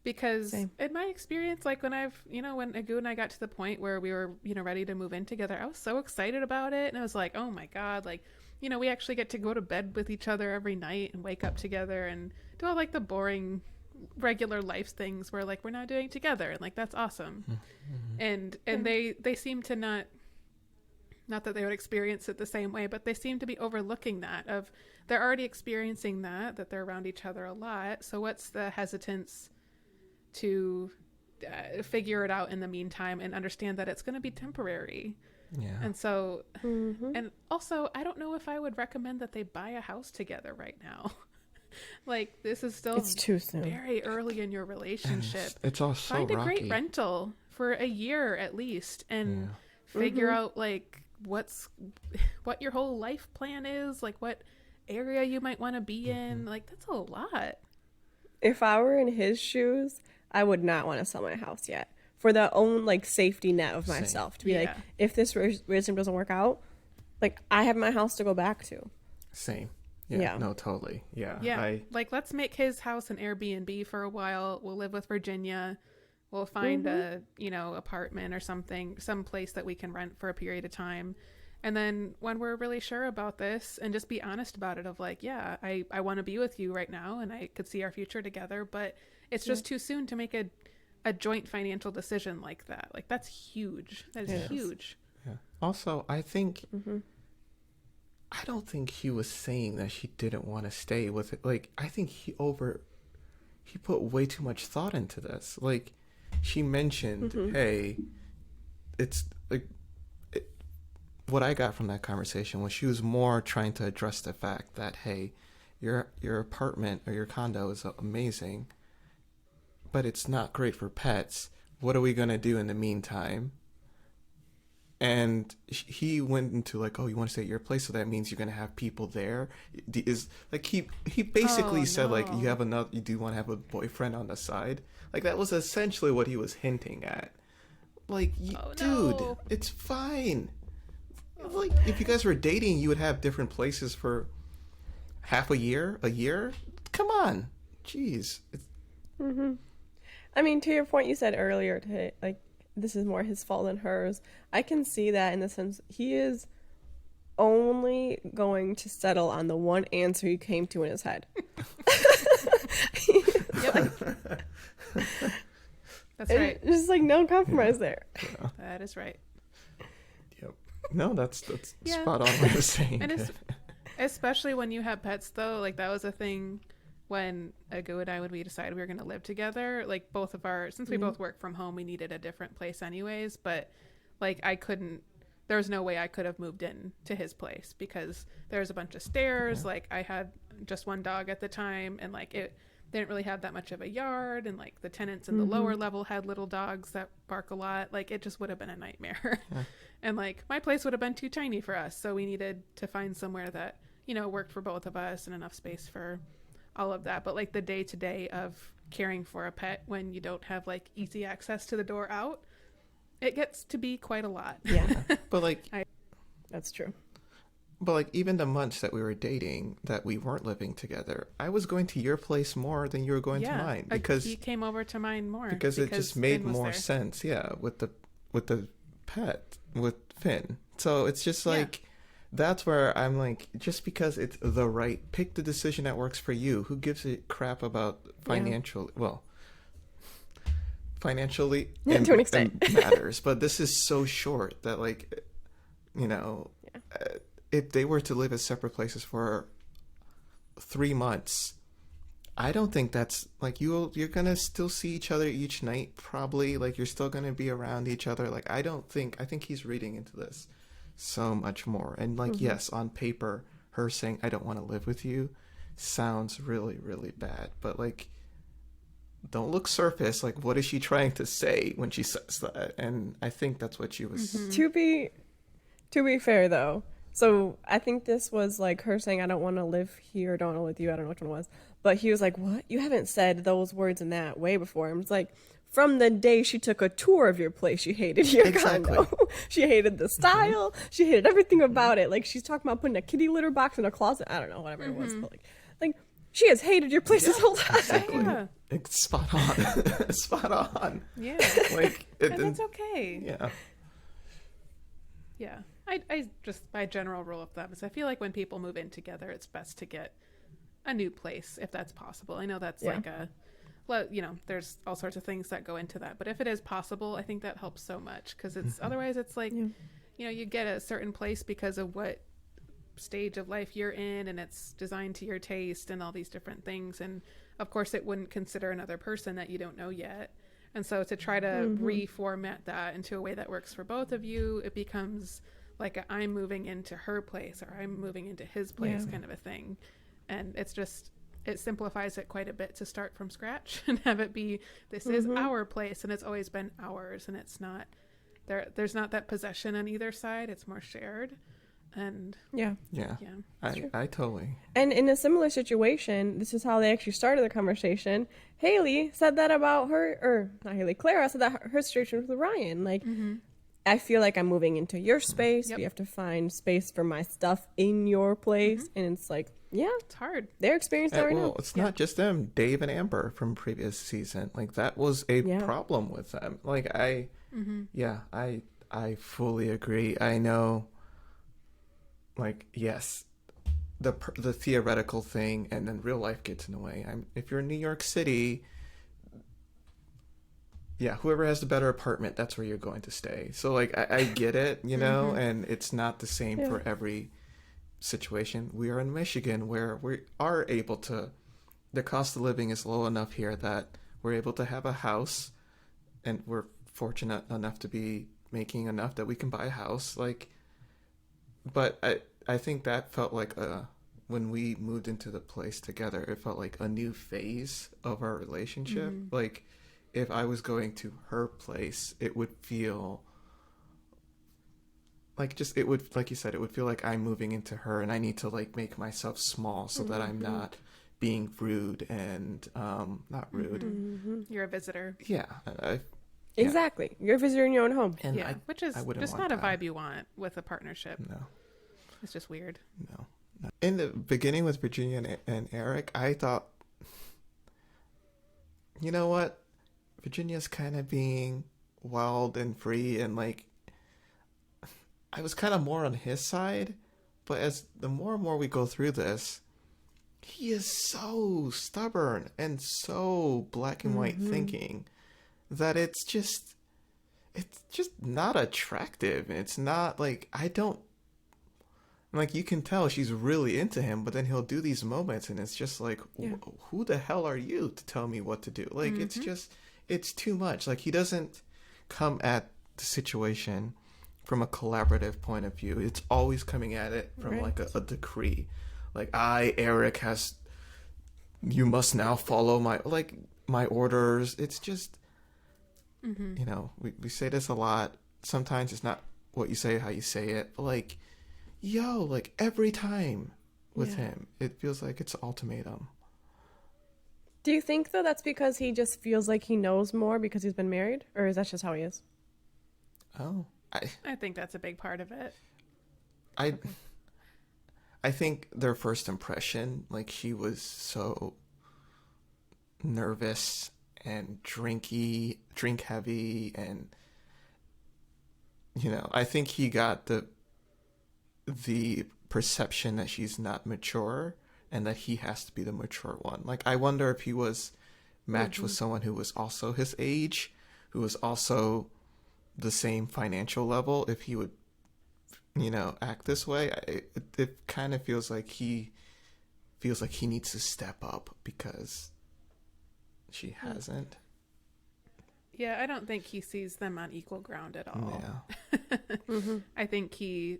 Because Same. in my experience, like when when Agu and I got to the point where we were, ready to move in together, I was so excited about it. And I was like, oh my God, like, we actually get to go to bed with each other every night and wake up together and do all like the boring regular life things where like we're not doing together. And like, that's awesome. And they seem to not that they would experience it the same way, but they seem to be overlooking that of they're already experiencing that they're around each other a lot. So what's the hesitance to figure it out in the meantime and understand that it's going to be temporary? Yeah. And so, and also, I don't know if I would recommend that they buy a house together right now. Like, this is still it's too soon. Very early in your relationship. It's all so Find a rocky. great rental for a year at least and figure out like what your whole life plan is, like what area you might want to be in. Like, that's a lot. If I were in his shoes, I would not want to sell my house yet for the own like safety net of myself. To be like, if this relationship doesn't work out, like I have my house to go back to. Same. Yeah. No, totally. Yeah. Yeah. Like, let's make his house an Airbnb for a while. We'll live with Virginia. We'll find a, apartment or something, some place that we can rent for a period of time. And then when we're really sure about this and just be honest about it of like, yeah, I want to be with you right now and I could see our future together, but it's just too soon to make a joint financial decision like that. Like, that's huge. That is huge. Yeah. Also, I think, I don't think he was saying that she didn't want to stay with it. Like, I think he put way too much thought into this. Like, she mentioned, hey, it's like, what I got from that conversation was she was more trying to address the fact that, hey, your apartment or your condo is amazing, but it's not great for pets. What are we going to do in the meantime? And he went into like, oh, you want to stay at your place, so that means you're going to have people there. Is like he basically said like, you do want to have a boyfriend on the side. Like, that was essentially what he was hinting at. Like, dude, it's fine. Like, if you guys were dating, you would have different places for half a year. Come on, jeez. I mean, to your point, you said earlier, like, this is more his fault than hers. I can see that in the sense he is only going to settle on the one answer he came to in his head. That's right. Just like no compromise there. Yeah. That is right. Yep. No, that's spot on what you're saying. And especially when you have pets, though, like that was a thing when Agu and I, when we decided we were going to live together, like since we both work from home, we needed a different place anyways. But like there was no way I could have moved in to his place because there's a bunch of stairs. Like, I had just one dog at the time, and like it didn't really have that much of a yard, and like the tenants in the lower level had little dogs that bark a lot. Like, it just would have been a nightmare. And like my place would have been too tiny for us, so we needed to find somewhere that worked for both of us and enough space for all of that. But like the day-to-day of caring for a pet when you don't have like easy access to the door out, it gets to be quite a lot. Yeah. But like that's true. But like, even the months that we were dating, that we weren't living together, I was going to your place more than you were going to mine, because you came over to mine more because it just made more sense. Yeah, with the pet, with Finn. So it's just like, that's where I'm like, just because it's pick the decision that works for you. Who gives a crap about financially and, to an extent and matters. But this is so short that like, if they were to live at separate places for 3 months, I don't think that's like, you're gonna still see each other each night, probably. Like, you're still gonna be around each other. Like, I think he's reading into this so much more. And like, yes, on paper, her saying I don't want to live with you sounds really, really bad, but like, don't look surface. Like, what is she trying to say when she says that? And I think that's what she was. To be fair, though, so I think this was like her saying, I don't want to live here, don't want to live with you. I don't know which one it was. But he was like, what? You haven't said those words in that way before. And it's like, from the day she took a tour of your place, she hated your condo. She hated the style. She hated everything about it. Like, she's talking about putting a kitty litter box in a closet. I don't know, whatever it was. But like she has hated your place this whole time. Exactly. Yeah. It's spot on. Spot on. Yeah. Like, and that's okay. Yeah. Yeah. I just, my general rule of thumb is I feel like when people move in together, it's best to get a new place if that's possible. I know that's like well, you know, there's all sorts of things that go into that, but if it is possible, I think that helps so much, because it's otherwise it's like, you know, you get a certain place because of what stage of life you're in, and it's designed to your taste and all these different things, and of course it wouldn't consider another person that you don't know yet. And so to try to reformat that into a way that works for both of you, it becomes like I'm moving into her place or I'm moving into his place kind of a thing. And it's just, it simplifies it quite a bit to start from scratch and have it be, this is our place and it's always been ours, and it's not, there's not that possession on either side, it's more shared. And I totally. And in a similar situation, this is how they actually started the conversation. Haley said that about her, or not Haley, Clara said that her situation with Ryan. Like, I feel like I'm moving into your space. We have to find space for my stuff in your place. And it's like, it's hard. They're experiencing that right now. It's not just them. Dave and Amber from previous season. Like, that was a problem with them. Like, I fully agree. I know. Like, yes, the theoretical thing and then real life gets in the way. If you're in New York City, whoever has the better apartment, that's where you're going to stay. So, like, I get it, you know, and it's not the same for every situation. We are in Michigan, where we are able to, the cost of living is low enough here that we're able to have a house, and we're fortunate enough to be making enough that we can buy a house. Like, but I think that felt like when we moved into the place together, it felt like a new phase of our relationship. Like, if I was going to her place, it would feel like it would, like you said, it would feel like I'm moving into her, and I need to like make myself small so that I'm not being rude and not rude. You're a visitor. Yeah. Exactly. You're a visitor in your own home. And which is just not a vibe you want with a partnership. No. It's just weird. No. In the beginning with Virginia and Eric, I thought, you know what? Virginia's kind of being wild and free, and like, I was kind of more on his side, but as the more and more we go through this, he is so stubborn and so black and white thinking that it's just not attractive. It's not like, like, you can tell she's really into him, but then he'll do these moments and it's just like, who the hell are you to tell me what to do? Like, it's too much. Like, he doesn't come at the situation from a collaborative point of view. It's always coming at it from like a decree. Like, Eric, you must now follow my orders. It's just, you know, we say this a lot. Sometimes it's not what you say, how you say it, but like, like every time with him, it feels like it's ultimatum. Do you think, though, that's because he just feels like he knows more because he's been married? Or is that just how he is? Oh, I think that's a big part of it. I think their first impression, like, she was so nervous and drink heavy, and, you know, I think he got the perception that she's not mature and that he has to be the mature one. Like, I wonder if he was matched with someone who was also his age, who was also the same financial level, if he would, you know, act this way. It kind of feels like he needs to step up because she hasn't. Yeah, I don't think he sees them on equal ground at all. Yeah. I think he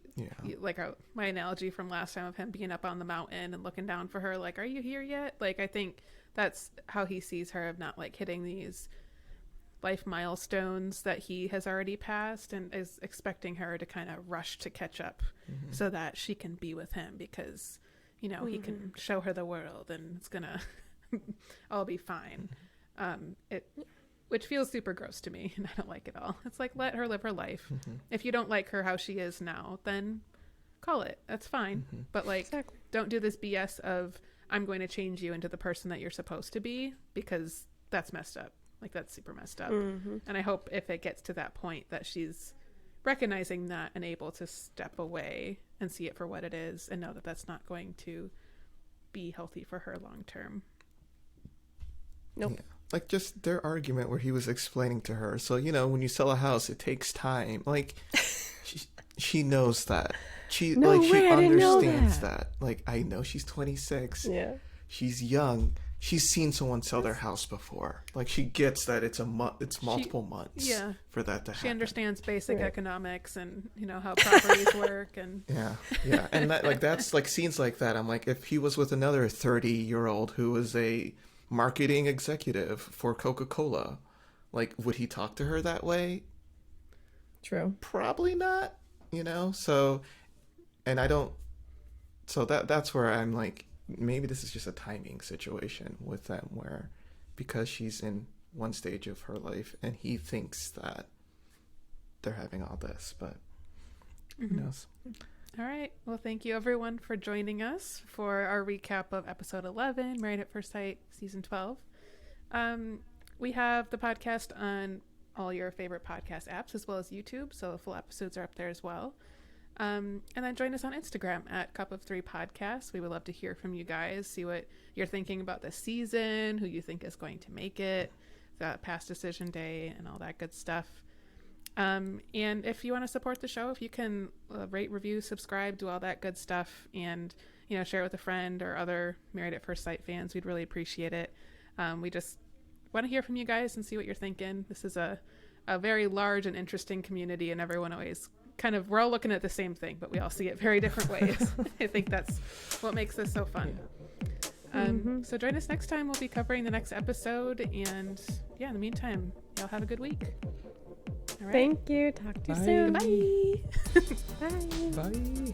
like my analogy from last time of him being up on the mountain and looking down for her, like, are you here yet? Like, I think that's how he sees her, of not like hitting these life milestones that he has already passed, and is expecting her to kind of rush to catch up so that she can be with him, because he can show her the world and it's gonna all be fine. Which feels super gross to me, and I don't like it all. It's like, let her live her life. If you don't like her how she is now, then call it. That's fine. But like, don't do this BS of, I'm going to change you into the person that you're supposed to be, because that's messed up. Like, that's super messed up. And I hope if it gets to that point that she's recognizing that and able to step away and see it for what it is, and know that that's not going to be healthy for her long term. Nope. Yeah. Like, just their argument where he was explaining to her, so when you sell a house, it takes time. Like, she knows that. She understands that. Like, I know she's 26. Yeah. She's young. She's seen someone sell their house before. Like, she gets that it's multiple months for that to happen. She understands basic economics and how properties work, and yeah. And that's like scenes like that. I'm like, if he was with another 30-year-old who was a marketing executive for Coca-Cola, like, would he talk to her that way? True. Probably not. So, and I don't. So that's where I'm like, maybe this is just a timing situation with them, where because she's in one stage of her life and he thinks that they're having all this, but who knows? All right. Well, thank you everyone for joining us for our recap of episode 11, Married at First Sight, season 12. We have the podcast on all your favorite podcast apps as well as YouTube, so the full episodes are up there as well. And then join us on Instagram at Cup of Three Podcast. We would love to hear from you guys, see what you're thinking about this season, who you think is going to make it, that past decision day, and all that good stuff. And if you want to support the show, if you can rate, review, subscribe, do all that good stuff, and share it with a friend or other Married at First Sight fans, we'd really appreciate it. We just want to hear from you guys and see what you're thinking. This is a very large and interesting community, and everyone always we're all looking at the same thing, but we all see it very different ways. I think that's what makes this so fun. So join us next time. We'll be covering the next episode, and in the meantime, y'all have a good week. All right. Thank you. Talk to you soon. Bye. Bye. Bye.